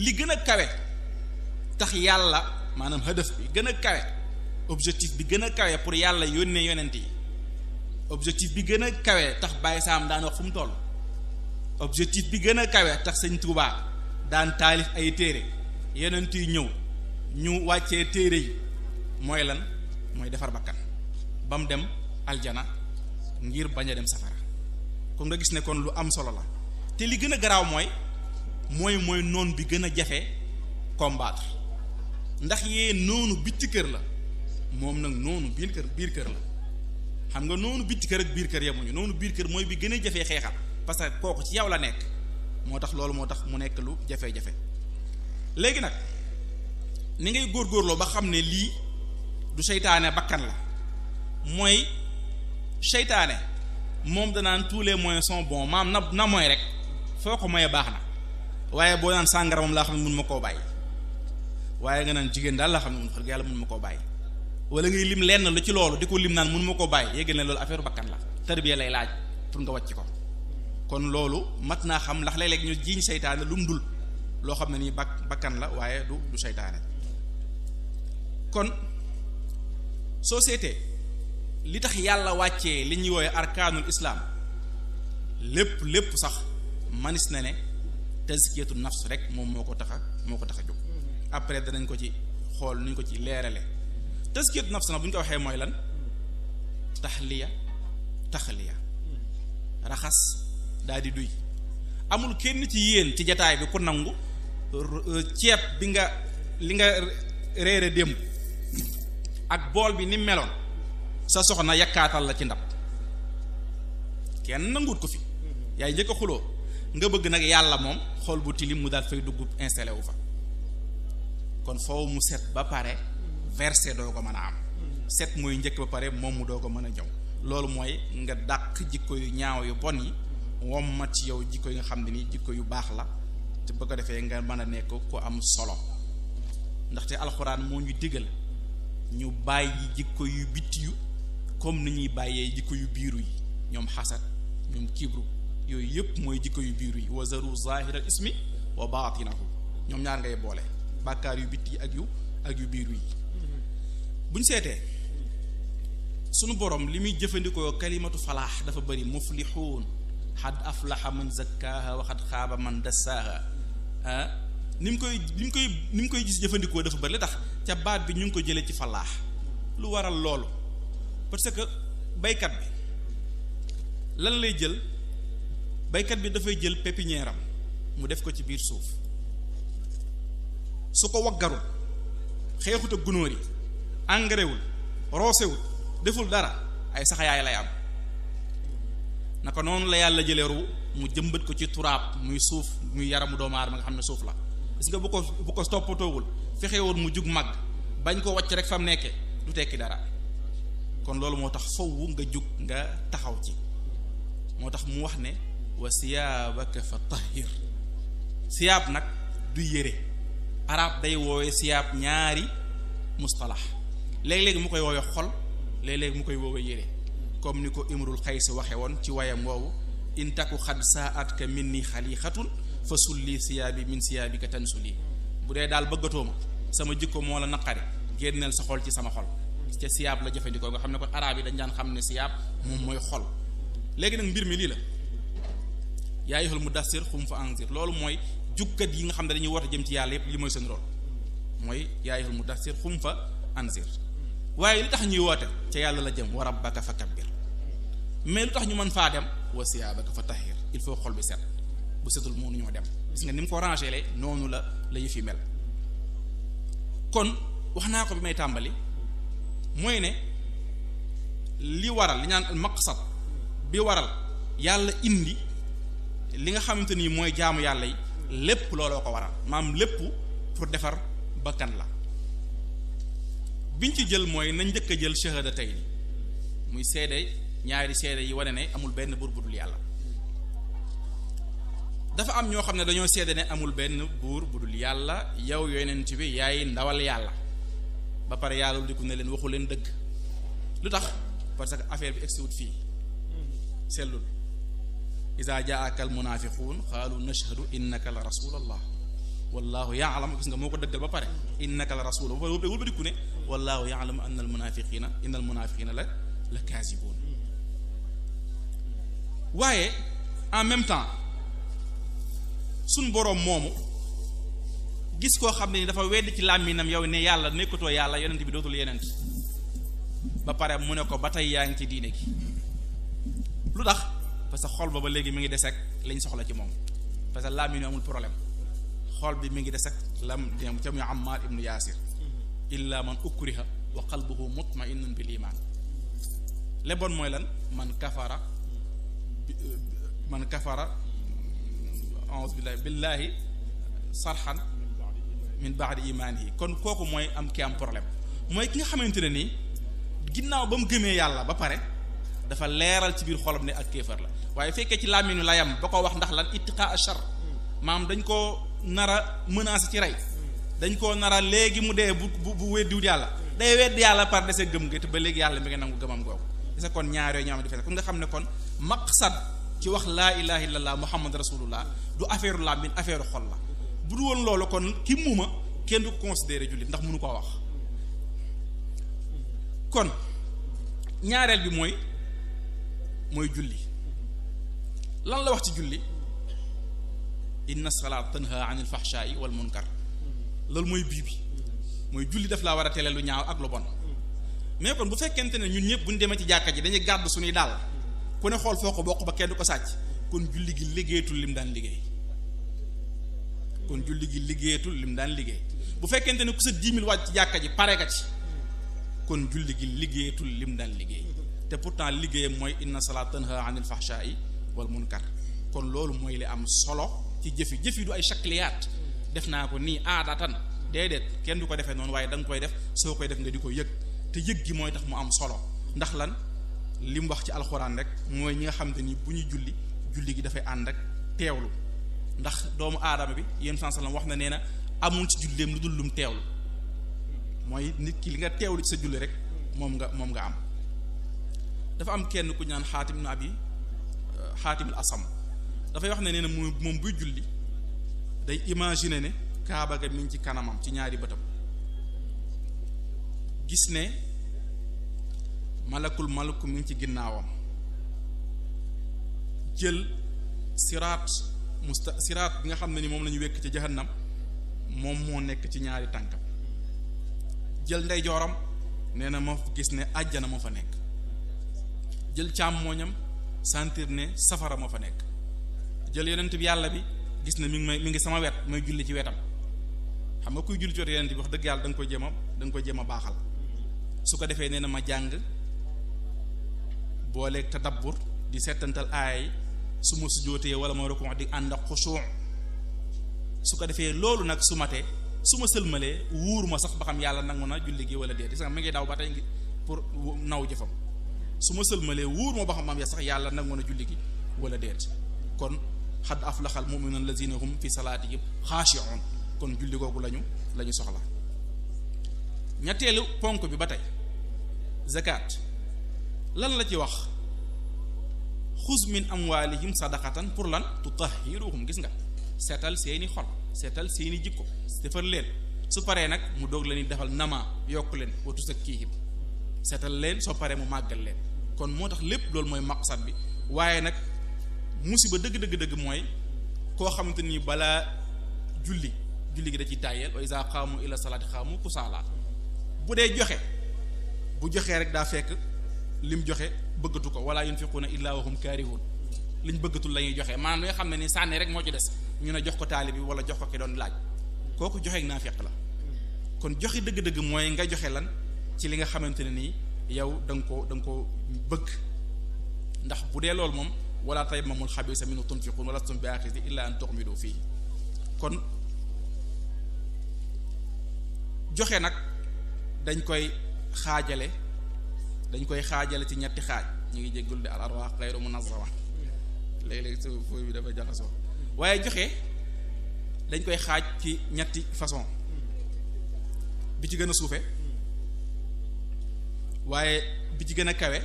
li gën a kawe tax yàlla maanaam hadaf bi gën a kawe objectif bi gën a kawe pour yàlla yónnee yonent yi objectif bi gën a kawe tax Baye Sam daan wax fu mu toll objectif bi gën a kawe tax Sëñ Tuubaa daan taalif ay téere yonent yi ñëw ñu wàccee téere yi mooy lan mooy defar bakkan ba mu dem aljana ngir bañ a dem safara kon nga gis ne kon lu am solo la te li gën a garaaw mooy noon bi gën a jafe combattre ndax yee noonu bitti kër la moom nag noonu biir kër la xam nga noonu bitti kër ak biir kër yemuñu noonu biir kër mooy bi gën a jafee xeexal parce que kooku ci yow la nekk moo tax mu nekk lu jafe-jafe léegi nag ni ngay góorgóorloo ba xam ne lii du seytaane bakkan la mooy seytaane moom danaan tous les moyens sont bons maam na mooy rek foo ko moyee baax na waaye boo naan sàngara moom laa xam ne mun ma koo bàyyi waaye nga naan jigéen daal laa xam ne mun yàlla mun ma koo bàyyi wala ngay lim lenn lu ci loolu di ko lim naan mun ma koo bàyyi yéggal ne loolu affaire bakkan la tarbiya lay laaj pour nga wàcc ko kon loolu mat naa xam ndax léeg-léeg ñu jiiñ seytaane lu mu dul loo xam ne nii bakkan la waaye du seytaane kon soo seetee li tax yàlla wàccee li ñuy woowe arkaanul islaam lépp sax manis na ne tazkiyatu nafs rek moom moo ko tax a jóg après danañ ko ci xool nuñ ko ci leerale tazkiyatu nafs na bu ñu ko waxee mooy lan taxliya raxas daal di duy amul kenn ci yéen ci jataay bi ku nangu ceeb bi li nga reere démb ak bool bi ni meloon sa soxna yakkaatal la ci ndab kenn nanguut ko fi yaay njëkk a xuloo nga bëgg nag yàlla moom xool bu tilim mu daal fay dugg installé wu fa kon foofu mu set ba pare versé doo ko mën a am set mooy njëkk ba pare moom mu doo ko mën a ñëw loolu mooy nga dàq jikko yu ñaaw yu bon yi wommat ci yow jikko yi nga xam ne ni jikko yu baax la te bëgg a defee nga mën a nekk ku am solo ndaxte alxuraan moo ñu digal ñu bàyyi jikko yu bitti yu comme ni ñuy bàyyee jikko yu biiru yi ñoom xasad ñoom kibru yooyu yëpp mooy jikko yu biiru yi wa zaru zahiral ismi wa baatinahu ñoom ñaar ngay boole bàkkaar yu bitti yi ak yu biiru yi buñ seetee sunu borom li muy jëfandikoo kalimatu falaax dafa bëri muflixuun xad aflaxa man zakkaaha wa xad xaaba man dassaaha ni mu koy gis jëfandikoo dafa bëri li tax ca baat bi ñu ngi ko jëlee ci falaax lu waral loolu parce que baykat bi lan lay jël baykat bi dafay jël pépinière am mu def ko ci biir suuf su ko waggarul xeexut ak gunóor yi engrais wul roosewul deful dara ay saxayaay lay am naka noonu la yàlla jëlee ru mu jëmbat ko ci turaab muy suuf muy yaramu doomu aadama nga xam ne suuf la gis nga bu ko toppatoowul fexewoon mu jug mag bañ ko wàcc rek fa mu nekke du tekki dara kon loolu moo tax fawwu nga jug nga taxaw ci moo tax mu wax ne wa siyaabaka fa tahhir siyaab nag du yére arab day woowee siyaab ñaari mustalax léeg-léeg mu koy woowee xol léeg-léeg mu koy woowee yére comme ni ko imrul xays waxe woon ci wayam woowu in taku xad saatka minni xaliixatun fa sulli siyaabi min siyaabika tansuli bu dee daal bëggatoo ma sama jikko moo la naqari génneel sa xol ci sama xol ca siyaab la jëfandikoo nga xam ne kon arab yi dañ daan xam ne siyaab moom mooy xol léegi nag mbir mi lii la yaa ayyuhal mudassir xum fa anzir loolu mooy jukkat yi nga xam ne dañuy woote jëm ci yàlla yépp li mooy seen rôle mooy yaa ayyuhal mudassir xum fa anzir waaye li tax ñuy woote ca yàlla la jëm wa rabbaka fa kabbir mais lu tax ñu mën faa dem wa siyaabaka fa tahhir il faut xol bi set bu setul mënu ñoo dem gis nga ni mu ko rangé noonu la yëf yi mel kon wax naa ko bi may tàmbali mooy ne li waral li ñaan maqsad bi waral yàlla indi li nga xamante ni mooy jaamu yàlla yi lépp looloo ko waral maam lépp pour defar bakkan la biñ ci jël mooy nañ njëkk a jël shahadatayni muy seede ñaari seede yi wane ne amul benn buur bu dul yàlla dafa am ñoo xam ne dañoo seede ne amul benn buur bu dul yàlla yow yonent bi yaay ndawal yàlla ba pare yàlla di ko ne leen waxu leen dëgg lu tax parce que affaire bi egsiwut fii sellul iza jaaka al munafiquun qaalu nashhadu innaka la rasulallah wallahu ya'lam gis nga moo ko dëggal ba pare innaka la rasul wul ba dikku ne wallahu ya'lamu anna al munafiqina la kaasibuun waaye en même temps suñ boroom moomu gis koo xam ne ni dafa wedd ci làmminam yow ne yàlla nekkatoo yàlla yonent bi dootul yenent ba pare mu ne ko ba tey yaa ngi ci diine gi lu tax parce que xol ba léegi mi ngi des ak lañ soxla ci moom parce que làmmin amul problème xol bi mi ngi des ak lam dem ca muy Ammar ibnu Yaasir illa man ukriha wa qalbuhu mutma'innun bil iman lebon mooy lan man kafara a'udhu billahi sarhan min ba'di imanihi kon kooku mooy am ki am problème mooy ki nga xamante ne nii ginnaaw ba mu gëmee yàlla ba pare dafa leeral ci biir xolam ne ak kéefar la waaye fekkee ci làmmiñu la yam ba ko wax ndax lan ittiqa ashar maam dañ koo nar a menacer ci rey dañ koo nar a léegi mu dee bu weddiwut yàlla day wedd yàlla par dese gëm nga te ba léegi yàlla mi ngi nangu gëmam googu gisa kon ñaar yooyu ñoo am di fekk kon nga xam ne kon maqsad ci wax laa ilaha illallah muhammad rasulullah du affaire làmmiñ affaire xol la bu du woon loolu kon ki muuma kenn du ko considéré jullit ndax mënu koo wax kon ñaareel bi mooy julli lan la wax ci julli inna salaat tanha anil fahsha'i wal munkar loolu mooy bii bi mooy julli daf laa war a tele lu ñaaw ak lu bon mais kon bu fekkente ne ñun ñëpp bu ñu demee ci jàkka ji dañuy gàddu suñuy daal ku ne xool foo ko bokk ba kenn du ko sàcc kon julli gi liggéeyatul lim daan liggéey bu fekkente ne ku sa 10 000 wàcc ci jàkka ji pare nga ci kon julli gi liggéeyatul lim daan liggéey te pourtant liggéeyam mooy inna salaat tanha anil fahsha'i wal munkar kon loolu mooy li am solo ci jëf yi du ay shakliyaat def naa ko nii aadatan déedéet kenn du ko defee noonu waaye da nga koy def soo koy def nga di ko yëg te yëg gi mooy tax mu am solo ndax lan li mu wax ci alxuraan rek mooy ñi nga xam te ni bu ñuy julli gi dafay ànd ak teewlu ndax doomu aadama bi yéen sallam wax na nee na amul ci julleem lu dul lum teewlu mooy nit ki li nga teewlu ci sa julli rek moom nga am dafa am kenn ku ñaan xaatimul asam dafay wax ne nee na moom buy julli day imaginer ne kaaba ga mi ngi ci kanamam ci ñaari bëtam gis ne malakul mi ngi ci ginnaawam jël siraat bi nga xam ne ni moom la ñu wekk ci jahannam moom moo nekk ci ñaari tànkam jël ndeyjooram nee na ma gis ne àjjana moo fa nekk jël càmmooñam sentir ne safara moo fa nekk jël yonent bi yàlla bi gis na mi ngi sama wet may julli ci wetam xam nga kuy julli ci wetu yonent bi wax dëgg yàlla da nga koy jéem a baaxal su ko defee nee na ma jàng booleeg tadabbur di settantal aay su ma sujjóotee wala ma rukuu di ànd ak xusuu su ko defee loolu nag su matee su ma sëlmalee wuur ma sax ba xam yàlla nangu na julli gi wala déet gis nga mi ngi daw ba tey ngi pour naw jëfam su ma sëlmalee wuur ma ba xam am ya sax yàlla nangu na julli gi wala déet kon xad aflaxal mu'minuuna allazina hum fi salaatihim xaashi'uun kon julli googu lañu soxla ñetteelu ponk bi ba tey zakat lan la ci wax xuz min amwaalihim sadaqatan pour lan tutahhiruhum gis nga seetal seeni xol seetal seeni jikko defar leen su paree nag mu doog leen defal nama yokk leen wa tuzakkihim seetal leen soo paree mu màggal leen kon moo tax lépp loolu mooy maqsad bi waaye nag musiba dëgg mooy koo xamante ni balaa julli gi da ciy tàyyeel wa iza qaamu ila salaati qaamu kusaala bu dee bu joxee rek daa fekk lim joxe bëggatu ko wala yunfiquuna illaa wa hum kaarihuun liñ bëggatul la ñuy joxe maanaam li nga xam ne ni sànni rek moo ci des ñu ne jox ko taali bi wala jox ko ki doon laaj kooku joxe naa fekk la kon joxe dëgg-dëgg mooy nga joxe lan ci li nga xamante ne nii yow da nga ko bëgg ndax bu dee loolu moom wala tayammamul xabiisa minhu tunfiquun wala lastum bi aaxizihi illaa an tughmidu fiihi kon joxe nag dañ koy xaajale ci ñetti xaaj ñu ngi jéggul de al arwaax xayru munazzama léeg-léeg su fooy bi dafa jaxasoo waaye joxe dañ koy xaaj ci ñetti façon bi ci gën a suufe waaye bi ci gën a kawe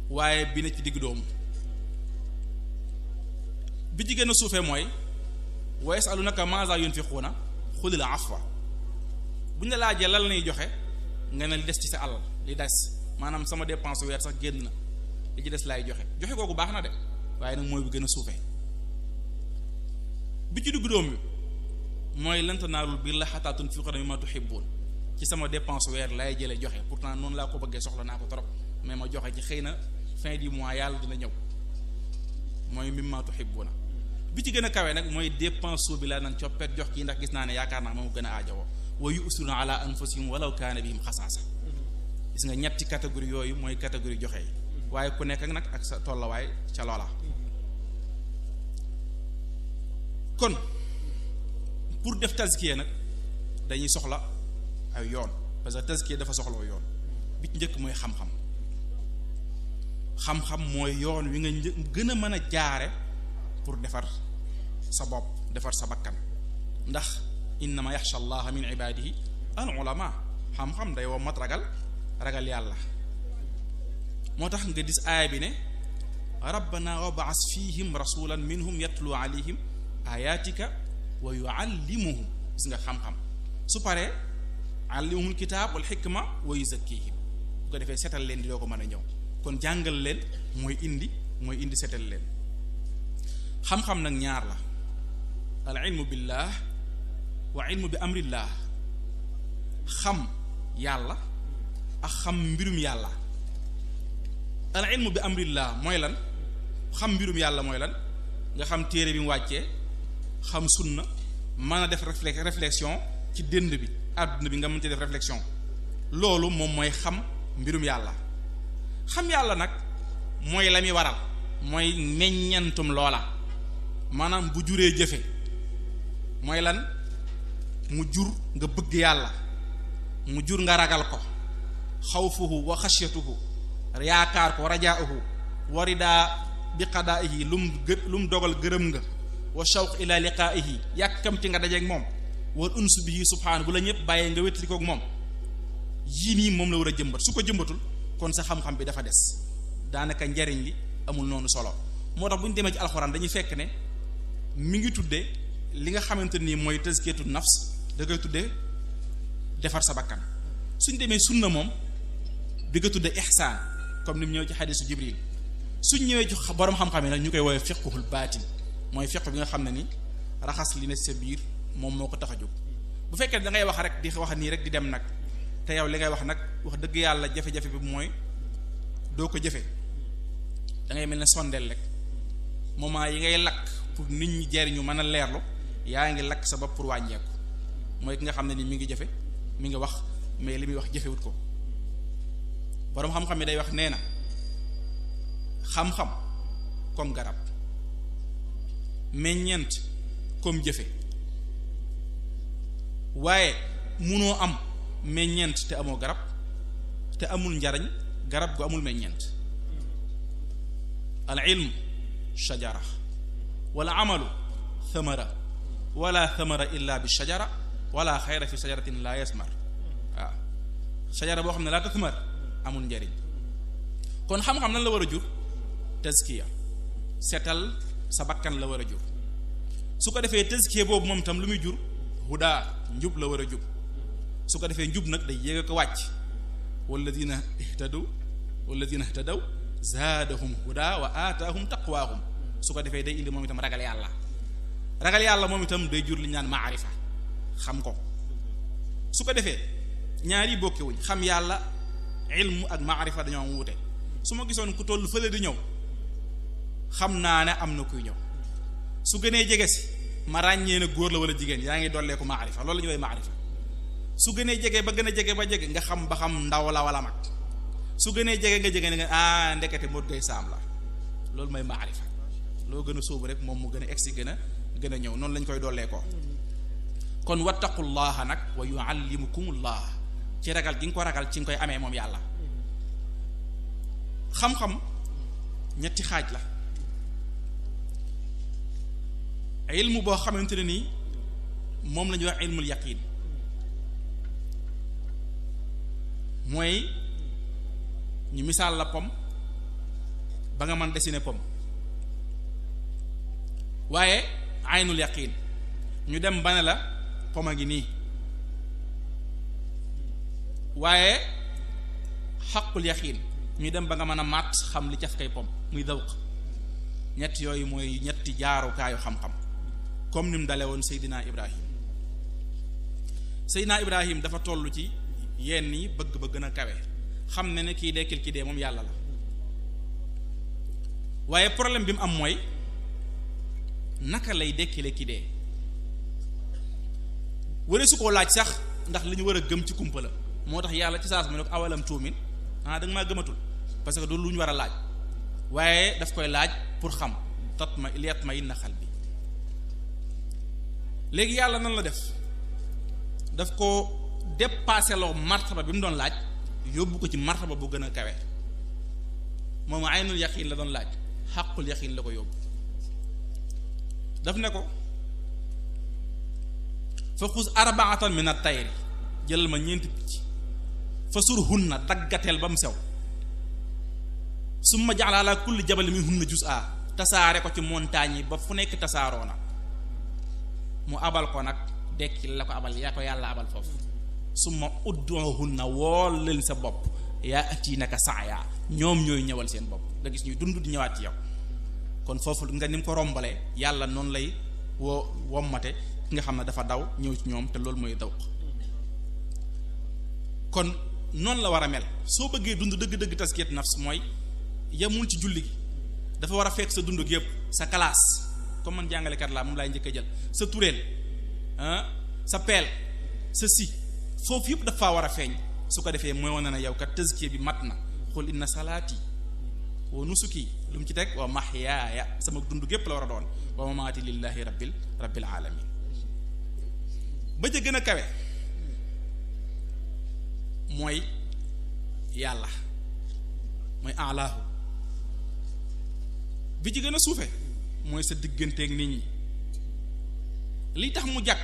waaye bi ne ci diggu doomu bi ci gën a suufe mooy wa yasalunaka maaza yunfiquuna xulil afwa bu ñu la laajee lan lañuy joxe nga ne li des ci sa alal li des maanaam sama dépense weer sax génn na li ci des laay joxe kooku baax na de waaye nag mooy bu gën a suufee bi ci diggu doom bi mooy lan tanaalul birra hattaa tunfiqu mimmaa tuhibbuun ci sama dépense weer laay jëlee joxe pourtant noonu laa ko bëggee soxla naa ko trop mais ma joxe ci xëy na fin du mois yàlla dina ñëw mooy mimmaa tuhibbuuna bi ci gën a kawe nag mooy dépense bi laa nan coppet jox kii ndax gis naa ne yaakaar naa moom gën a aajowoo wa yu'siruuna ala anfusihim walaw kaana bihim xasaasa gis nga ñetti catégorie yooyu mooy catégorie joxe yi waaye ku nekk nag ak sa tollawaay ca loola kon pour def tazkiya nag dañuy soxla ay yoon parce que tazkiya dafa soxla yoon bi ci njëkk mooy xam-xam mooy yoon wi nga gën a mën a jaare pour defar sa bopp defar sa bakkan ndax innama yaxsha allaha min ibadihi al ulama xam-xam day woo mat ragal yàlla moo tax nga gis aaya bi ne rabbana wab'as fihim rasulan minhum yatlu alayhim ayatika wa yuallimuhum gis nga xam-xam su paree allimuhum kitaab wal xikma wa yuzakkihim bu ko defee setal leen di doo ko mën a ñëw kon jàngal leen mooy indi setal leen xam-xam nag ñaar la al ilmu billah wa ilmu bi amrillah xam yàlla ak xam mbirum yàlla al ilmu bi amrillah mooy lan xam mbirum yàlla mooy lan nga xam téere bi mu wàccee xam sunna mën a def réflexion ci dënd bi àdduna bi nga mën ci def réflexion loolu moom mooy xam mbirum yàlla xam yàlla nag mooy la muy waral mooy meññantum loola maanaam bu juree jëfe mooy lan mu jur nga bëgg yàlla mu jur nga ragal ko xawfuhu wa xashyatuhu yaakaar ko rajaahu waridaa bi qadaa'ihi lum dogal gërëm nga wa shawq ila liqaa'ihi yàkkamti nga dajeek moom wal unsu bihi subhaanahu bu la ñëpp bàyyee nga wétali kook moom yii nii moom la war a jëmbat su ko jëmbatul kon sa xam-xam bi dafa des daanaka njariñ li amul noonu solo moo tax bu ñu demee ci alxuraan dañuy fekk ne mi ngi tudde li nga xamante nii mooy tazkiyatu nafs da koy tudde defar sa bakkan suñ demee sunna moom di ko tudde ihsaan comme ni mu ñëw ci xadiisu jibril suñ ñëwee ci borom xam-xam yi nag ñu koy woowee fiqhul baatin mooy fiqh bi nga xam ne ni raxas li ne sa biir moom moo ko tax a jóg bu fekkee da ngay wax rek di wax nii rek di dem nag te yow li ngay wax nag wax dëgg yàlla jafe-jafe bi mooy doo ko jëfe da ngay mel ne sondeel rek moment yi ngay lakk pour nit ñi jariñu mën a leerlu yaa ngi lakk sa bopp pour wàññeeku mooy ki nga xam ne ni mi ngi jëfe mi ngi wax mais li muy wax jëfewut ko boroom xam-xam yi day wax nee na xam-xam comme garab meññeent comme jëfe waaye munoo am meññeent te amoo garab te amul njariñ garab gu amul meññeent al ilm shajara wala amalu thamara wala thamara illa bi shajara wala xayra fi shajaratin la yasmar waaw shajara boo xam ne laa tasmar amul njariñ kon xam-xam nan la war a jur tazkiya seetal sa bakkan la war a jur su ko defee tazkiya boobu moom itam lu muy jur huda njub la war a jub su ko defee njub nag day yéeg ko wàcc walladina ihtadaw zaadahum huda wa aataahum taqwaahum su ko defee day indi moom itam ragal yàlla moom itam day jur li ñu naan maarifa xam ko su ko defee ñaari bokkewuñ xam yàlla ilmu ak maarifa dañoo am wuute su ma gisoon ku toll fële di ñëw xam naa ne am na kuy ñëw su gënee jege si ma ràññee na góor la wala jigéen yaa ngi dollee ko maarifa loolu la ñu woy maarifa su gënee jege ba gën a jege ba jege nga xam ba xam ndaw la wala mag su gënee jege nga jege ne nga ndekete Modou Gueye Sam la loolu mooy maarifa loo gën a sóobu rek moom mu gën a egsi gën a ñëw noonu lañ koy dollee ko kon wattaqullaha nag wa yuallimukumullah ci ragal gi nga ko ragal ci nga koy amee moom yàlla xam-xam ñetti xaaj la ilmu boo xamante ne nii moom la ñuy wax ilmul yaqin mooy ñu misaal la pom ba nga mën dessiner pom waaye aynul yaqin ñu dem ba ne la pom a ngi nii waaye xaqul yaqin ñu dem ba nga mën a màtt xam li caf kay pom muy dawq ñett yooyu mooy ñetti jaarukaayu xam-xam comme ni mu dale woon Seydina Ibrahim dafa toll ci yenn yi bëgg ba gën a kawe xam ne kii dekkil ki dee moom yàlla la waaye problème bi mu am mooy naka lay dekkile ki dee wala su ko laaj sax ndax li ñu war a gëm ci kumpa la moo tax yàlla ci saas ma ne ko awalam tuumin da nga maa gëmatul parce que du lu ñu war a laaj waaye daf koy laaj pour xam liyatma'inna qalbi léegi yàlla nan la def daf ko dépassé loo martaba bi mu doon laaj yóbbu ko ci martaba bu gën a kawe moom aynul yaqin la doon laaj xaqul yaqin la ko yóbbu daf ne ko fa xus arbaatan min at-tayri jëlal ma ñeenti picc fa surhunna daggateel ba mu sew summa ja'ala ala kulli jabal minhunna juz'a tasaare ko ci montagne yi ba fu nekk tasaaroo na mu abal ko nag dekki la ko abal yaa ko yàlla abal foofu summa udduhunna wool leen sa bopp yaa atinaka sa'ya ñoom ñooy ñëwal seen bopp nga gis ñuy dund di ñëwaat ci yow kon foofu nga ni mu ko rombalee yàlla noonu lay wommate ki nga xam ne dafa daw ñëw ci ñoom te loolu mooy daw kon noonu la war a mel soo bëggee dund dëgg-dëgg taskiyat nafs mooy yemul ci julli gi dafa war a fekk sa dund gi yëpp sa classe comme man jàngalekat laa moom laay njëkk a jël sa tureel sa peel sa si foofu yëpp dafa war a feeñ su ko defee mooy wane na yow kat tazkiya bi mat na xul inna salaati wa nusuki lu mu ci teg wa mahyaaya sama dund gépp la war a doon wa mamaati lillahi rabbil alamin ba ca gën a kawe mooy yàlla mooy alaahu bi ci gën a suufe mooy sa digganteeg nit ñi li tax mu jag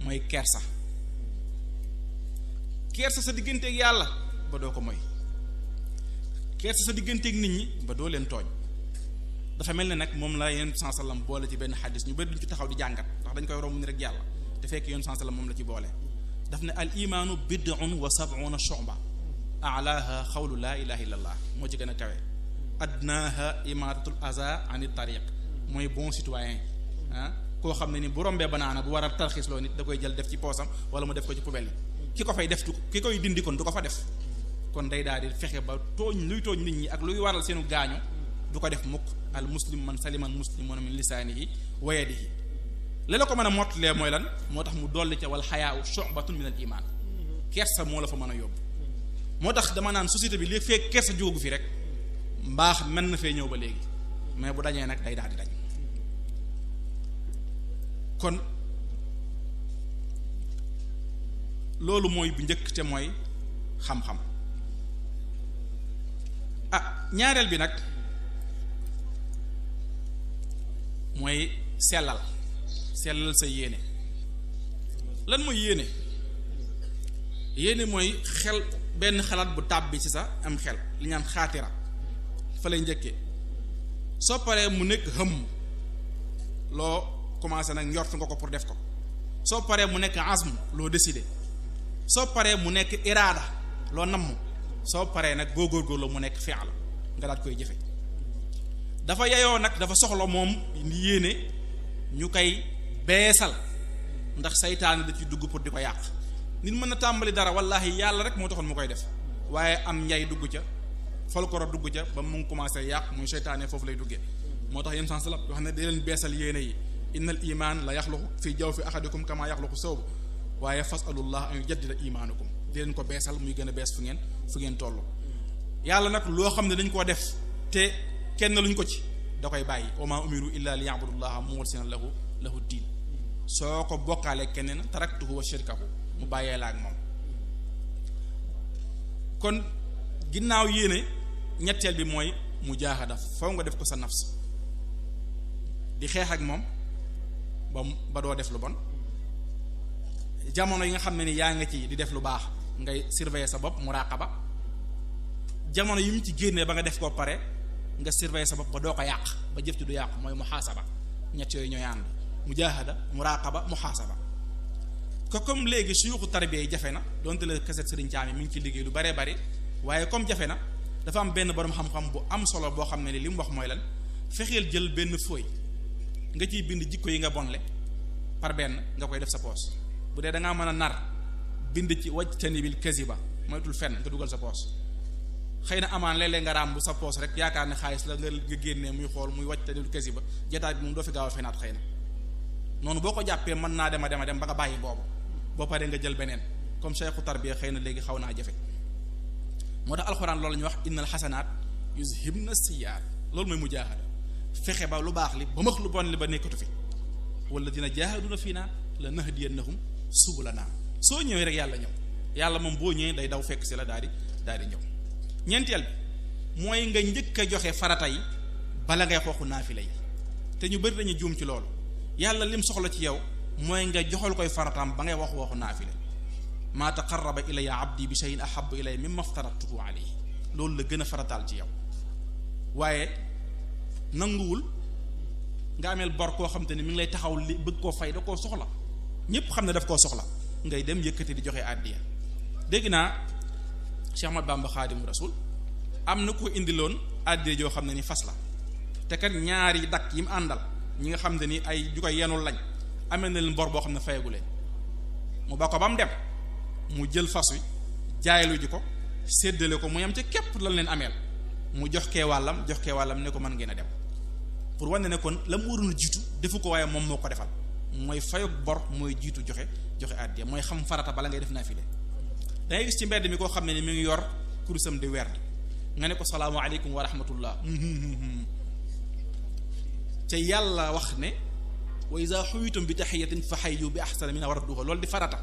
mooy kersa sa digganteeg yàlla ba doo ko moy kersa sa digganteeg nit ñi ba doo leen tooñ dafa mel ne nag moom la Yonent sallallahu alayhi wasallam boole ci benn xadis ñu bari duñ ci taxaw di jàngat ndax dañ koy romb ni rek yàlla te fekk Yonent sallallahu alayhi wasallam moom la ci boole daf ne al imaanu bid'un wa sab'una shu'ba a'laha qawlu laa ilaha illallah moo ci gën a kawe adnaha imatatul aza anit tariq mooy bon citoyen koo xam ne ni bu rombee banaana bu war a tarxiis loo nit da koy jël def ci poosam wala mu def ko ci poubelle yi ki ko fay def ki koy dindi kon du ko fa def kon day daal di fexe ba tooñ luy tooñ nit ñi ak luy waral seenu gaañu du ko def mukk al muslim man salima al muslimuna min lisaanihi wa yadihi li la ko mën a mottalee mooy lan moo tax mu dolli ca wal xayaa shu'batun min al iman kersa moo la fa mën a yóbbu moo tax dama naan société bi li fekk kersa jógu fi rek mbaax mën na fee ñëw ba léegi mais bu dañee nag day daal di dañ kon loolu mooy bu njëkk te mooy xam-xam ñaareel bi nag mooy sellal sa yéene lan mooy yéene mooy xel benn xalaat bu tàbbi ci sa am xel li ñaan xaatira fa lay njëkkee soo paree mu nekk hëmm loo commencé nag njort nga ko pour def ko soo paree mu nekk azm loo décidé soo paree mu nekk iraada loo namm soo paree nag boo góorgóorloo mu nekk fi'l nga daat koy jëfe dafa yeyoo nag dafa soxla moom yéene ñu koy beesal ndax saytaane da ci dugg pour di ko yàq nit mën na tàmbali dara wallahi yàlla rek moo taxoon mu koy def waaye am njay dugg ca folkoro dugg ca ba mu ngi commencé yàq muy saytaane foofu lay duggee moo tax yéen sans la wax ne day leen beesal yéene yi innal iman la yaxluqu fi jawfi ahadikum kama yaxluqu sawb waaye fasalullah an yujaddida imaanukum di leen ko beesal muy gën a bees fu ngeen toll yàlla nag loo xam ne dañ koo def te kenn luñ ko ci da koy bàyyi wa ma umiru illa li ya'budullaha mukhlisina lahu diin soo ko bokkaale keneen taraktuhu wa shirkahu mu bàyyee la ak moom kon ginnaaw yéene ñetteel bi mooy mujaahada foo nga def ko sa nafs di xeex ak moom ba doo def lu bon jamono yi nga xam ne ni yaa nga ci di def lu baax ngay surveiller sa bopp muraqaba jamono yi mu ci génnee ba nga def ko pare nga surveiller sa bopp ba doo ko yàq ba jëf ci du yàq mooy muhaasaba ñett yooyu ñooy ànd mujaahada muraqaba muhaasaba ko comme léegi suyuxu tarbiya yi jafe na donte la kaset Sëriñ Caam mi ngi ci liggéey lu baree bari waaye comme jafe na dafa am benn borom xam-xam bu am solo boo xam ne ni li mu wax mooy lan fexeel jël benn fooy nga ciy bind jikko yi nga bonle par benn nga koy def sa poos bu dee da ngaa mën a nar bind ci wajtanibil kaziba moytul fen nga dugal sa poos xëy na amaan léeg-léeg nga raam bu sa poos rek yaakaar ne xaalis la nga génnee muy xool muy wajtanibil kaziba jotaay bi moom doo fi gaaw a fenaat xëy na noonu boo ko jàppee mën naa dem ba nga bàyyi boobu boo paree nga jël beneen comme cheikhu tarbiya xëy na léegi xaw naa jafe moo tax alxuraan loolu la ñuy wax innal xasanaat yuzhibna sayyi'aat loolu mooy mujaahada fexe ba lu baax li ba max lu bon li ba nekkatu fi walladina jaahaduna fiinaa lanahdiyannahum subulanaa soo ñëwee rek yàlla ñëw yàlla moom boo ñëwee day daw fekk si la daal di ñëw ñeenteel bi mooy nga njëkk a joxe farata yi bala ngay xooxu naafila yi te ñu bari dañuy juum ci loolu yàlla lim soxla ci yow mooy nga joxal koy farataam ba ngay waxu naafila maa taqarraba ilayya abdi bi shay'in ahabbu ilayya mimma aftaratuhu alayhi loolu la gën a farataal ci yow waaye nanguwul nga ameel bor koo xam te ne mi ngi lay taxaw li bëgg koo fay da koo soxla ñépp xam ne daf koo soxla ngay dem yëkkati di joxe àddiya dégg naa Cheikh Ahmad Bamba Xaadimu Rasul am na ko indiloon àddiya joo xam ne ni fas la te kat ñaari dakk yi mu àndal ñi nga xam ne ni ay ju koy yenul lañ amee na leen bor boo xam ne fayagu leen mu ba ko ba mu dem mu jël fas wi jaaylu ji ko séddale ko mu yam ca képp lan leen ameel mu jox kee wàllam ne ko mën ngeen a dem pour wane ne kon la mu waroon a jiitu defu ko waaye moom moo ko defal mooy fayog bor mooy jiitu joxe àddiya mooy xam farata bala ngay def naafile da ngay gis ci mbedd mi koo xam ne ni mi ngi yor kurusam di werd nga ne ko salaamaaleykum wa rahmatullah ca yàlla wax ne wa iza xuyitum bi taxiyatin fa xayyu bi axsana minha wa radduha loolu di farata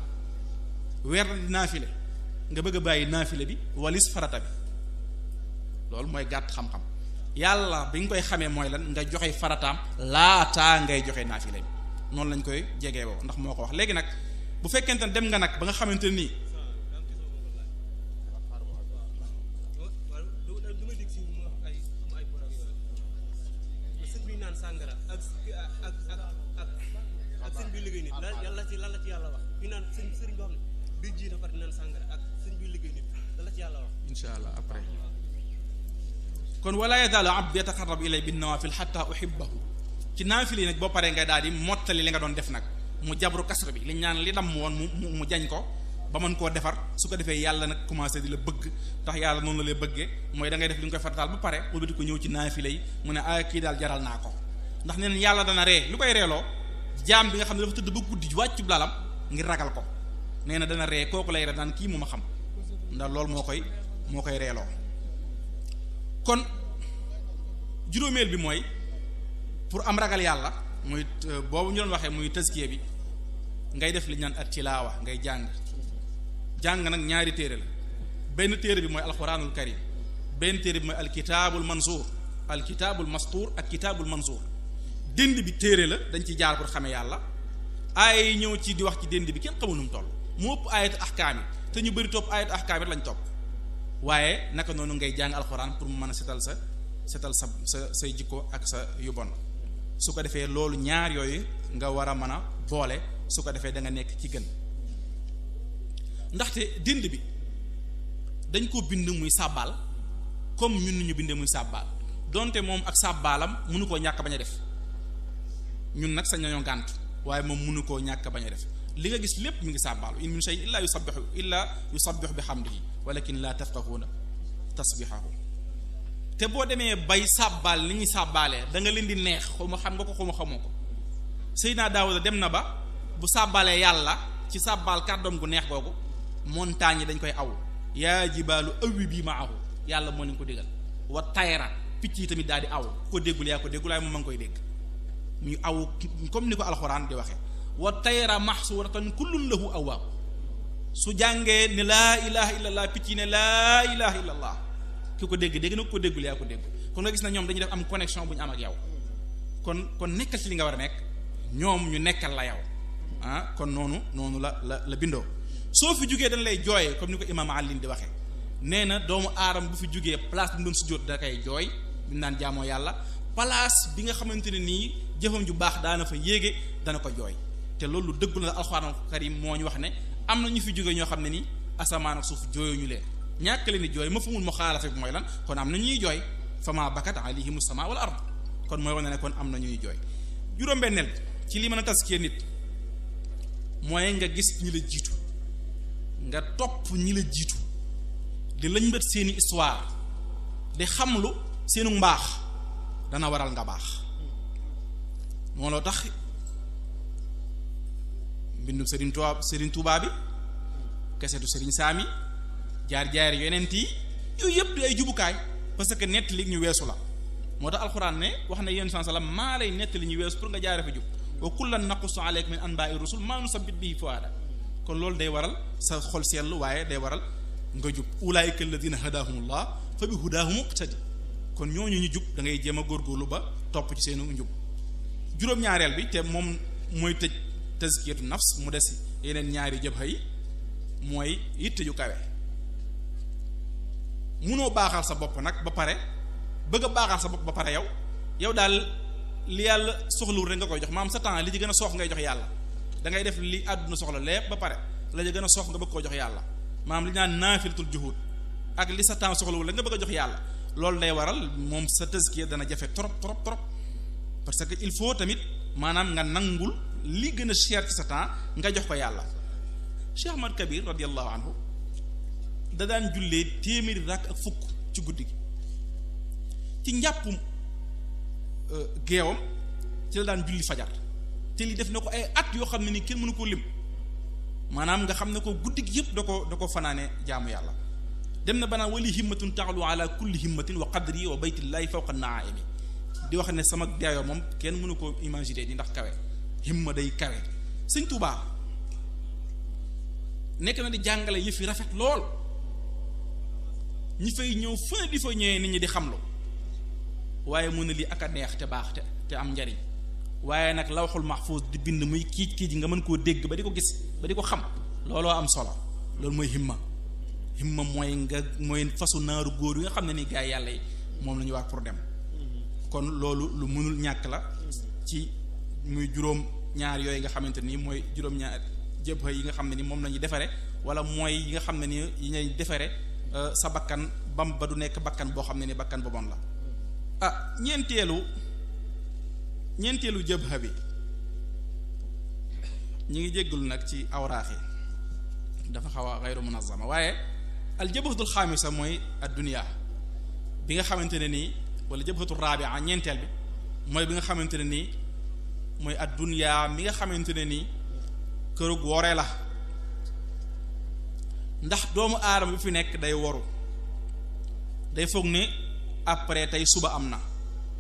werd di naafile nga bëgg a bàyyi naafile bi walis farata bi loolu mooy gàtt xam-xam yàlla bi nga koy xamee mooy lan nga joxe farataam laataa ngay joxe naafile bi noonu lañ koy jegee woo ndax moo ko wax léegi nag bu fekkente ne dem nga nag ba nga xamante nii insha allah après kon wala yazaalu abdi yataqarrabu ilay bin nawaafil hatta uhibbahu ci naafil yi nag boo paree nga daal di mottali li nga doon def nag mu jabru kasr bi li ñaan li dam woon mu jañ ko ba mën koo defar su ko defee yàlla nag commencé di la bëgg tax yàlla noonu la lay bëggee mooy da ngay def li nga koy farataal ba pare wëlbati ko ñëw ci naafila yi mu ne kii daal jaral naa ko ndax nee na yàlla dana ree lu koy reeloo jaam bi nga xam ne dafa tëdd ba guddi wàccu lalam ngir ragal ko nee na dana ree kooku lay re daan kii moom a xam ndax loolu moo koy reeloo kon juróomeel bi mooy pour am ragal yàlla muy boobu ñu doon waxee muy tazkiya bi ngay def li ñu naan at tilaawa ngay jàng nag ñaari téere la benn téere bi mooy alquranul karim benn téere bi mooy alkitaabul mansuur alkitaabul mastuur ak kitaabul mansuur dënd bi téere la dañ ci jaar pour xame yàlla aaya yi ñëw ci di wax ci dënd bi kenn xamu nu mu toll mu ëpp ayatu ahkaam yi te ñu bëri topp ayatu ahkaam yi lañ topp waaye naka noonu ngay jàng alxuraan pour mu mën a setal say jikko ak sa yu bon su ko defee loolu ñaar yooyu nga war a mën a boole su ko defee da nga nekk ci gën ndaxte dënd bi dañ ko bind muy sàbbaal comme ñun ni ñu bindee muy sàbbaal donte moom ak sàbbaalam mënu koo ñàkk bañ a def ñun nag sañ nañoo gànt waaye moom mënu koo ñàkk bañ a def li nga gis lépp mi ngi sàbbaalu in min shay illa yusabbihu bihamdihi walakin la tafqahuna tasbihahu te boo demee bay sàbbaal li ñuy sàbbaalee da nga leen di neex xaw ma xam nga ko xaw ma xamoo ko Seydina Daawuda dem na ba bu sàbbaalee yàlla ci sàbbaal kàddoom gu neex googu montagne yi dañ koy aw yaa jibaalu awwi bii maahu yàlla moo leen ko digal wa tayra picc yi tamit daal di aw ko déggul yaa ko déggul waaye moom ma ngi koy dégg muy aw comme ni ko alxuraan di waxe wa tayra mahsuratan kullun lahu awwaab su jàngee ne laa ilaha illallah picc yi ne laa ilaha illallah ki ko dégg dégg na ko déggul yaa ko dégg kon nga gis na ñoom dañuy def am connexion bu ñu am ak yow kon nekkal ci li nga war a nekk ñoom ñu nekkal la yow kon noonu la bindoo soo fi jugee dañ lay jooyee comme ni ko imaam Ali di waxee nee na doomu aadama bu fi jugee place bi mu doon sujjóot da koy jooy bi mu naan jaamoo yàlla place bi nga xamante ne nii jëfam ju baax daana fa yéege dana ko jooy te loolu dëggu la alxuraan karim moo ñu wax ne am na ñu fi jóge ñoo xam ne ni asamaan ak suuf jooyoo ñu leen ñàkk leen di jooy ma famul mu xaalafe bi mooy lan kon am na ñuy jooy fama bakat alayhimu sama wal ard kon mooy wane ne kon am na ñuy jooy juróom-benneel ci li mën a taskiyee nit mooy nga gis ñi la jiitu nga topp ñi la jiitu di lañbët seeni histoire di xamlu seenu mbaax dana waral nga baax moo loo tax mbindum Serigne Touba bi kesetu Serigne Sami jaar yonent yi yooyu yëpp di ay jubukaay parce que nett li ñu weesu la moo tax alxuraan ne wax na yéen sallam maa lay nett li ñu weesu pour nga jaare fa jub wa kullan naqussu alayka min anba'i rusul maa nusabbit bihi fuaada kon loolu day waral sa xol seetlu waaye day waral nga jub ulaa'ika alladhina hadahumullah fa bi hudahum iqtadi kon ñooñu ñu jub da ngay jéem a góorgóorlu ba topp ci seenu njub juróom-ñaareel bi te moom mooy tëj tazkiyatu nafs mu des yeneen ñaari jëbha yi mooy yitte ju kawe munoo baaxal sa bopp nag ba pare bëgg a baaxal sa bopp ba pare yow daal li yàlla soxlawul rek nga koy jox maam sa temps li ci gën a soof ngay jox yàlla da ngay def li àdduna soxla lépp ba pare la ci gën a soof nga bëgg koo jox yàlla maam li naan naafilatul juhud ak li sa temps soxlawul rek nga bëgg a jox yàlla loolu day waral moom sa tazkiya dana jafe trop parce que il faut tamit maanaam nga nangul li gën a cher ci sa temps nga jox ko yàlla Cheikh Ahmad Kabir radiyallahu anhu da daan jullee téeméeri rakk ak fukk ci guddi gi ci njàppum géewam ci la daan julli fajar te li def na ko ay at yoo xam ne ni kenn mënu koo lim maanaam nga xam ne ko guddi gi yëpp da ko fanaane jaamu yàlla dem na banaa wali himmatun ta'lu ala kulli himmatin wa qadri wa baytillahi fawqa na'imi di wax ne sama deeyoo moom kenn mënu koo imaginer di ndax kawe himma day kawe Sëñ Tuubaa nekk na di jàngale yëf yi rafet lool ñi fay ñëw fu ne di fa ñëwee nit ñi di xamlu waaye mu ne lii ak a neex te baax te am njariñ waaye nag lawxul mahfuus di bind muy kiij nga mën koo dégg ba di ko gis ba di ko xam looloo am solo loolu mooy himma mooy fasu naaru góor yi nga xam ne ni gaa yi yàlla yi moom la ñu wax pour dem kon loolu lu mënul ñàkk la ci muy juróom ñaar yooyu nga xamante ni mooy juróom ñaar jëbha yi nga xam ne ni moom la ñuy defare wala mooy yi nga xam ne ni yi ñuy defare sa bakkan bam ba du nekk bakkan boo xam ne ni bakkan booboon la ñeenteelu jëbha bi ñi ngi jéggul nag ci awraax yi dafa xaw a xayru munazama. waaye al jabhatul xaamisa mooy ad dunya bi nga xamante ne nii, wala jabhatul rabia ñeenteel bi mooy bi nga xamante ne nii mooy ad dunya mi nga xamante ne nii kërug wore la. ndax doomu aadama bi fi nekk day woru, day foog ne après tey suba am na.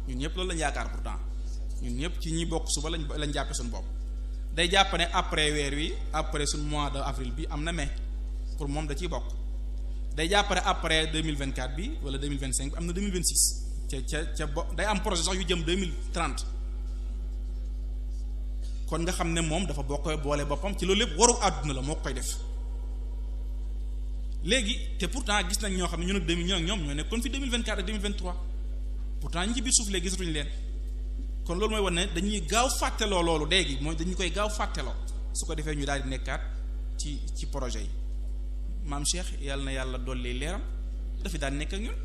ñun ñëpp loolu lañ yaakaar, pourtant ñun ñëpp ci ñi bokk suba lañ jàppe suñu bopp. day jàpp ne après weer wi, après suñu mois de avril bi am na mai, pour moom da ciy bokk. day jàpp ne après 2024 bi wala 2025 bi am na 2026 day am projet sax yu jëm 2030. kon nga xam ne moom dafa boole boppam ci loolu lépp waru àdduna la moo koy def. léegi te pourtant gis nañ ñoo xam ne ñun ak ñoom ñoo nekkoon fi 2024 ak 2023 pourtant ñi ci biir suuf léegi gisatuñu leen. kon loolu mooy wane ne dañuy gaaw fàtteloo loolu léegi mooy dañu koy gaaw fàtteloo su ko defee ñu daal di nekkaat ci projet yi. maam Cheikh yàlla na yàlla dolli leeram dafa daan nekk ak ñun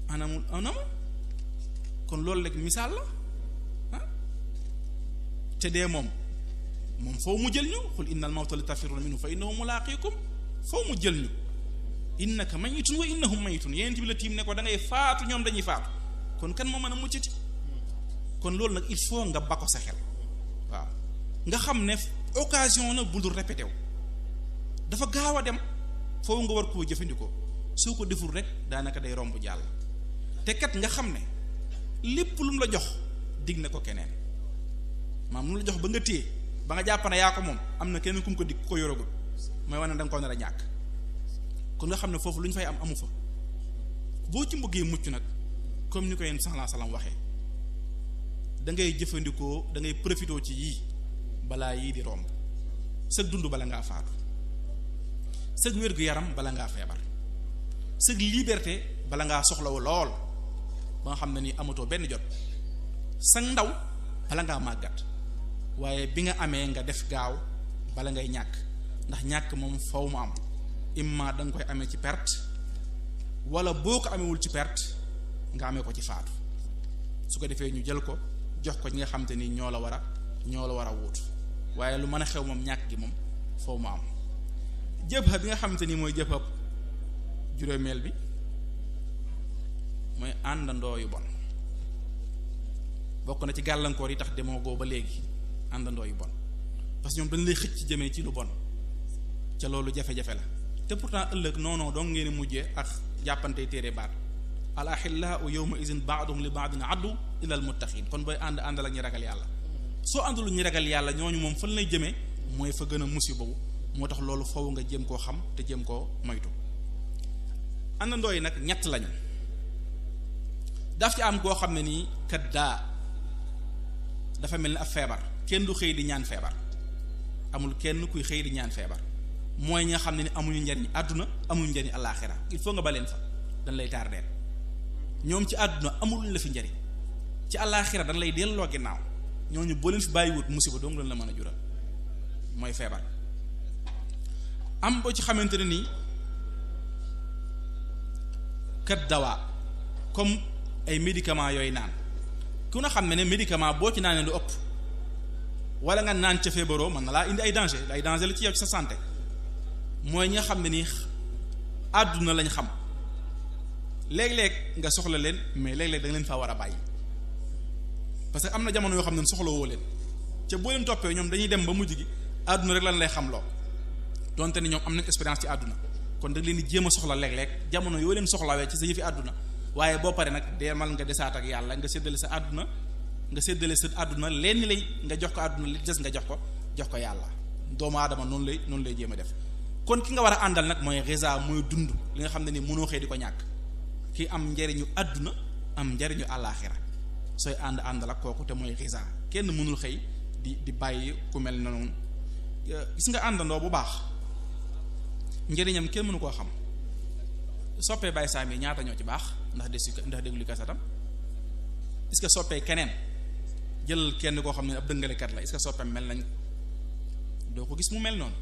anam kon loolu rek misaal la ah te dee moom foo mu jël ñu xul innal mawta la tafiruna minhu fa innahu mulaqikum foo mu jël ñu innaka mayitun wa innahum mayitun yéen bi la tiim ne ko da ngay faatu ñoom dañuy faatu kon kan moo mën a muccati. kon loolu nag il faut nga ba ko sa xel waaw nga xam ne occasion la bu dul répété wu dafa gaaw a dem foofu nga war koo jëfandikoo soo ko deful rek daanaka day romb jàll. te kat nga xam ne lépp lu mu la jox dig na ko keneen maam lu mu la jox ba nga téye ba nga jàpp ne yaa ko moom am na keneen ku mu ko dig ku ko yoragul mooy wane da nga ko nar a ñàkk. kon nga xam ne foofu lu ñu fay am amu fa boo ci bëggee mucc nag comme ni ko yéen sallallahu alayhi wasallam waxee. da ngay jëfandikoo da ngay profité ci yii balaa yii di romb sëg dund bala ngaa faatu, sëg wér-gu-yaram bala ngaa feebar, sëg liberté bala ngaa soxlawu lool ba nga xam ne ni amatoo benn jot, sëg ndaw bala ngaa màggat, waaye bi nga amee nga def gaaw bala ngay ñàkk. ndax ñàkk moom faw mu am, imma da nga koy amee ci perte wala boo ko amewul ci perte nga amee ko ci faatu. su ko defee ñu jël ko jox ko ñi nga xam te ni ñoo la war a wuutu, waaye lu mën a xew moom ñàkk gi moom foo mu am. jëbha bi nga xam te ni mooy jëbha juróomeel bi mooy àndandoo yu bon. bokk na ci gàllankoor yi tax demoo goo ba léegi àndandoo yu bon, parce que ñoom dañ lay xëcc jëmee ci lu bon ca loolu jafe-jafe la. te pourtant ëllëg noonoo dong ngeen mujjee ak jàppante téere baat al axillau yawma izin ba'duhum li ba'din addu illa al muttaqin. kon booy àndal ak ñi ragal yàlla. soo àndul ñi ragal yàlla ñooñu moom fan lay jëmee mooy fa gën a musiba wu. moo tax loolu faw nga jëm koo xam te jëm koo moytu. àndandoo yi nag ñett lañu. daf ci am koo xam ne nii kat dafa mel ni ab feebar. kenn du xëy di ñaan feebar, amul kenn kuy xëy di ñaan feebar. mooy ñi nga xam ne ni amuñu njariñ àdduna amuñu njariñ àllaaxira. il faut nga baleen fa, dañ lay tardeel. ñoom ci àdduna amul la fi njariñ, ci àllaaxira dañ lay delloo ginnaaw. ñooñu boo leen fi bàyyiwut musiba dong lañ la mën a jural, mooy feebar. am boo ci xamante ne nii kat dawaa comme ay médicaments yooyu naan. ku na xam ne médicament boo ci naanee lu ëpp wala nga naan ca feebaroo mën na laa indi ay danger la ci yow ci sa santé. mooy ñi nga xam ne nii àdduna lañ xam, léeg-léeg nga soxla leen mais léeg-léeg da nga leen faa war a bàyyi, parce que am na jamono yoo xam ne soxla woo leen ca boo leen toppee ñoom dañuy dem ba mujj gi àdduna rek lan lay xam loo donte ni ñoom am nañ expérience ci àdduna. kon da nga leen di jéem a soxla léeg-léeg jamono yoo leen soxlawee ci sa yëfi àdduna, waaye boo pare nag demal nga desaat ak yàlla nga séddale sa àdduna lenn lay nga jox ko àdduna li des nga jox ko yàlla. doomu aadama noonu lay jéem a def. kon ki nga war a àndal nag mooy résa mooy dund li nga xam ne ni mënoo xëy di ko ñàkk, ki am njariñu àdduna am njariñu àllaaxira. sooy àndal ak kooku te mooy résa. kenn mënul xëy di bàyyi ku mel noonu. gis nga àndandoo bu baax njariñam kenn mënu koo xam. soppee Baye Sam yi ñaata ñoo ci baax ndax déglu kasatam. est-ce que soppee keneen jël kenn koo xam ne ab dëngalekat la est-ce que soppeem mel nañ doo ko gis mu mel noonu.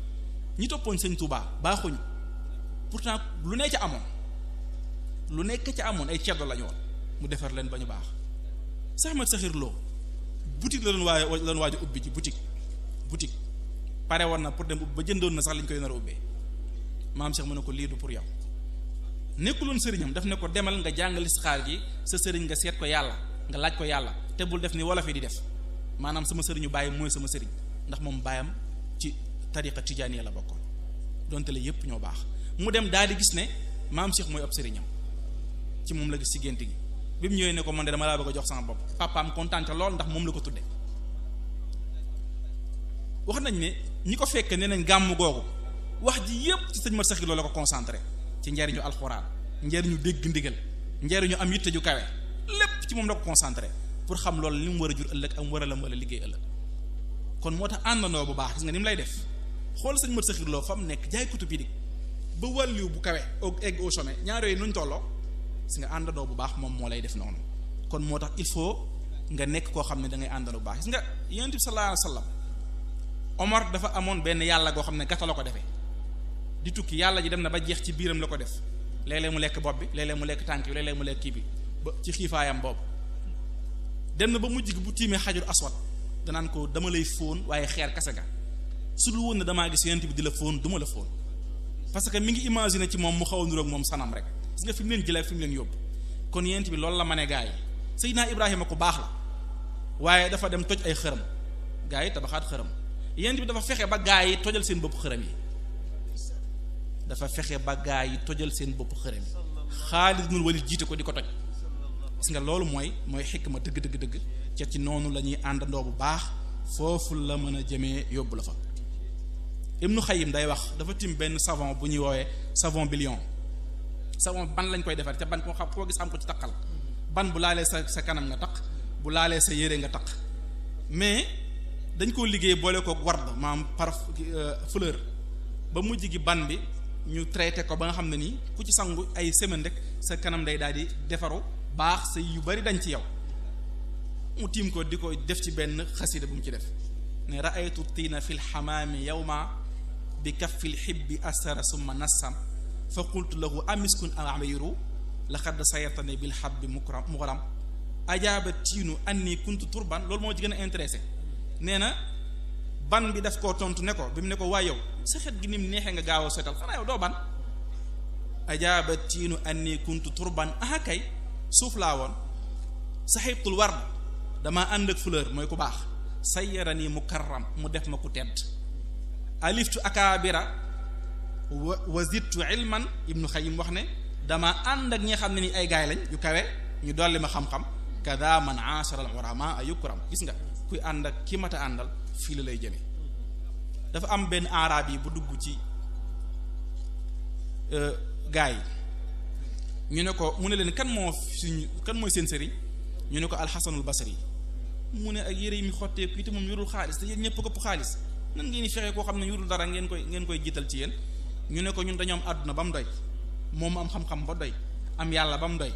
ñi toppoon Sëñ Tuubaa baaxuñu, pourtant lu nekk ca amoon ay ceddo lañu woon mu defar leen ba ñu baax. Sax Ahmed Sakhir Lo boutique la doon waaj ubbi ci boutique pare woon na pour dem ba jëndoon na sax liñ koy nar a ubbee maam Cheikh mu ne ko lii du pour yow nekkuloon sëriñam daf ne ko demal nga jàng listixaar gi sa sëriñ nga seet ko yàlla nga laaj ko yàlla te bul def ni wolof yi di def maanaam sama sëriñu bàyyi mooy sama sëriñ ndax moom baayam ci tariqa tijaaniya la bokkoon donte la yépp ñoo baax mu dem daal di gis ne maam Cheikh mooy ab sëriñam ci moom la gis ci gént gi bi mu ñëwee ne ko man de dama laa bëgg a jox sama bopp papaam kontaan ca lool ndax moom la ko tudde wax nañ ne ñi ko fekk nee nañ gàmm googu wax ji yépp ci sëñ Mat Saxir loolu la ko concentré ci njariñu alxuraan njariñu dégg ndigal njariñu am yitte ju kawe lépp ci moom la ko concentré pour xam loolu li mu war a jur ëllëg ak mu war a la mën a liggéey ëllëg kon moo tax àndandoo bu baax gis nga ni mu lay def xool sëñ Mat Saxir loo fa mu nekk jaay kutub yi dig ba wàlliw bu kawe egg au sommet ñaar yooyu nuñ tolloo gis nga àndandoo bu baax moom moo lay def noonu kon moo tax il faut nga nekk koo xam ne da ngay àndandoo bu baax gis nga Yonent bi sallallahu alayhi wa sallam Omar dafa amoon benn yàlla goo xam ne gàtta la ko defee di tukki yàlla ji dem na ba jeex ci biiram la ko def léeg-léeg mu lekk bopp bi léeg-léeg mu lekk tànk bi léeg-léeg mu lekk kii bi ba ci xiifaayam boobu dem na ba mujj gi bu tiimee xajul aswad danaan ko dama lay fóon waaye xeer kase nga su dul woon ne damaa gis Yonent bi di la fóon duma la fóon parce que mi ngi imaginer ci moom mu xaw a niroog moom sanam rek gis nga fi mu leen jëlee fi mu leen yóbbu kon Yonent bi loolu la ma ne gaa yi Seydina Ibrahima ku baax la waaye dafa dem toj ay xërëm gaa yi tabaxaat xërëm Yonent bi dafa fexe ba gaa yi tojal seen bopp xërëm yi dafa fexe ba gaa yi tojal seen bopp xërëm yi Xaalid ibn Walid jiite ko di ko toj gis nga loolu mooy xikma dëgg ca ci noonu la ñuy àndandoo bu baax foofu la mën a jëmee yóbbu la fa Ibnu Xayyim day wax dafa tim benn savon bu ñuy woowee savon billion savon ban lañ koy defar te ban koo xam koo gis xam ko ci taqal ban bu laalee sa kanam nga taq bu laalee sa yére nga taq mais dañ koo liggéey boole ko ward maanaam par fleur ba mujj gi ban bi ñu traité ko ba nga xam ne nii ku ci sangu ay semaine rek sa kanam day daal di defaru baax sa yu bari dañ ci yow mu tiim ko di ko def ci benn xasida bu mu ci def ne ra'aytu tiina fi lxamaami yawma bi kaffil xibbi asara summa nassam fa qultu lahu amiskun amiru laqad sayartani bil habbi mughram ajaaba tiinu anni kuntu turban loolu moo ci gën a intéressé nee na ban bi daf koo tontu ne ko bi mu ne ko waa yow sa xet gi ni mu neexee nga gaaw a seetal xanaa yow doo ban ajaaba tiinu anni kuntu turban aha kay suuf laa woon saxibtul ward damaa ànd ak fleur mooy ku baax sayyarani mukarram mu def ma ku tedd aliftu akabira wa zidtu ilman Ibnu Xayyim wax ne damaa ànd ak ñi nga xam ne ni ay gaay lañ yu kawe ñu dolli ma xam-xam kada man ashara al ulama ayukram gis nga kuy ànd ak ki mat a àndal fii la lay jëme dafa am benn araab yi bu dugg ci gaay yi ñu ne ko mu ne leen kan mooy seen sëriñ ñu ne ko alxasanul basri mu ne ak yére yi mi xotteeku itam moom yorul xaalis te yéen ñëpp ko ëpp xaalis nan ngeen di fexe koo xam ne yorul dara ngeen koy jiital ci yéen ñu ne ko ñun dañoo am àdduna ba mu doy moom am xam-xam ba doy am yàlla ba mu doy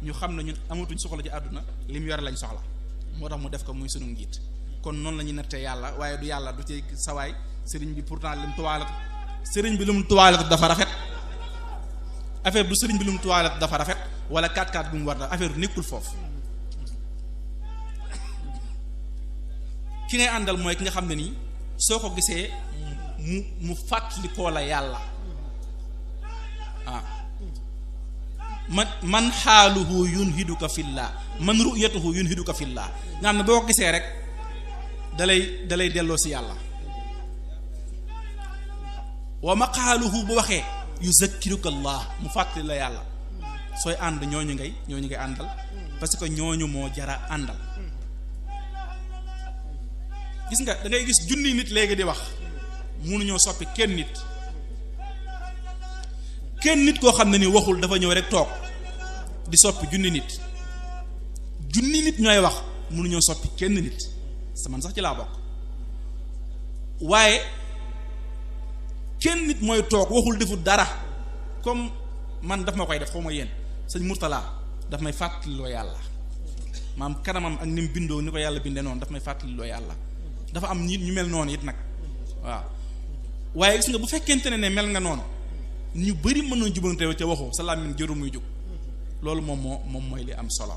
ñu xam ne ñun amatuñ soxla ci àdduna li mu yore lañ soxla moo tax mu def ko muy sunu njiit kon noonu la ñuy nattee yàlla waaye du yàlla du ci sawaay sëriñ bi pourtant li mu tuwaalatu sëriñ bi lu mu tuwaalatu dafa rafet affaire du sëriñ bi lu mu tuwaalatu dafa rafet wala 4x4 bu mu war da affaire du nekkul foofu ki ngay àndal mooy ki nga xam ne nii soo ko gisee mu fàttalikoo la yàlla man xaaluhu yunhiduka fillah man ru'yatuhu yunhiduka fillah nga xam ne boo ko gisee rek dalay delloo si yàlla wa maqaaluhu bu waxee yuzakkiruka allah mu fàttali la yàlla sooy ànd ñooñu ngay àndal parce que ñooñu moo jara àndal gis nga da ngay gis junni nit léegi di wax mënuñoo soppi kenn nit koo xam ne ni waxul dafa ñëw rek toog di soppi junni nit ñooy wax mënuñoo soppi kenn nit man sax ci laa bokk waaye kenn nit mooy toog waxul deful dara comme man daf ma koy def xaw ma yéen sëñ Murtala daf may fàttaliloo yàlla maam kanamam ak ni mu bindoo ni ko yàlla bindee noonu daf may fàttaliloo yàlla dafa am nit ñu mel noonu it nag waaw waaye gis nga bu fekkente ne mel nga noonu ñu bari mën na jubante ca waxoo sa làmmiñ jëru muy jóg loolu moom mooy li am solo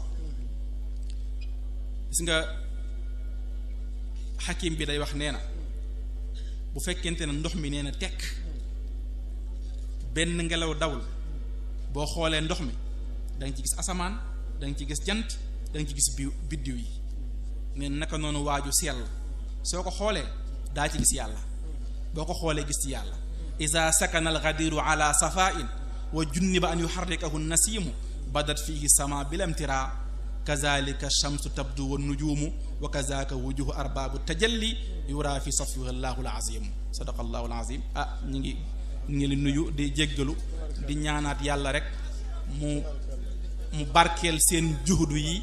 gis nga xakim bi day wax nee na bu fekkente ne ndox mi nee na tekk benn ngelaw dawul boo xoolee ndox mi da nga ci gis asamaan da nga ci gis jant da nga ci gis biddiw yi nee naka noonu waaju sell soo ko xoolee daa ci gis yàlla boo ko xoolee gis ci yàlla iza sakana al ghadiru ala safa'in wa junniba an yuharrikahu an-nasimu badat fihi sama bilamtira kazalika shamsu tabdu wan nujumu wa kazaka wujuhu arbabu tajalli yura fi safwiha allahu al-azim sadaqa allahu al-azim ñi ngi li nuyu di jéggalu di ñaanaat yàlla rek mu barkeel seen juhdu yi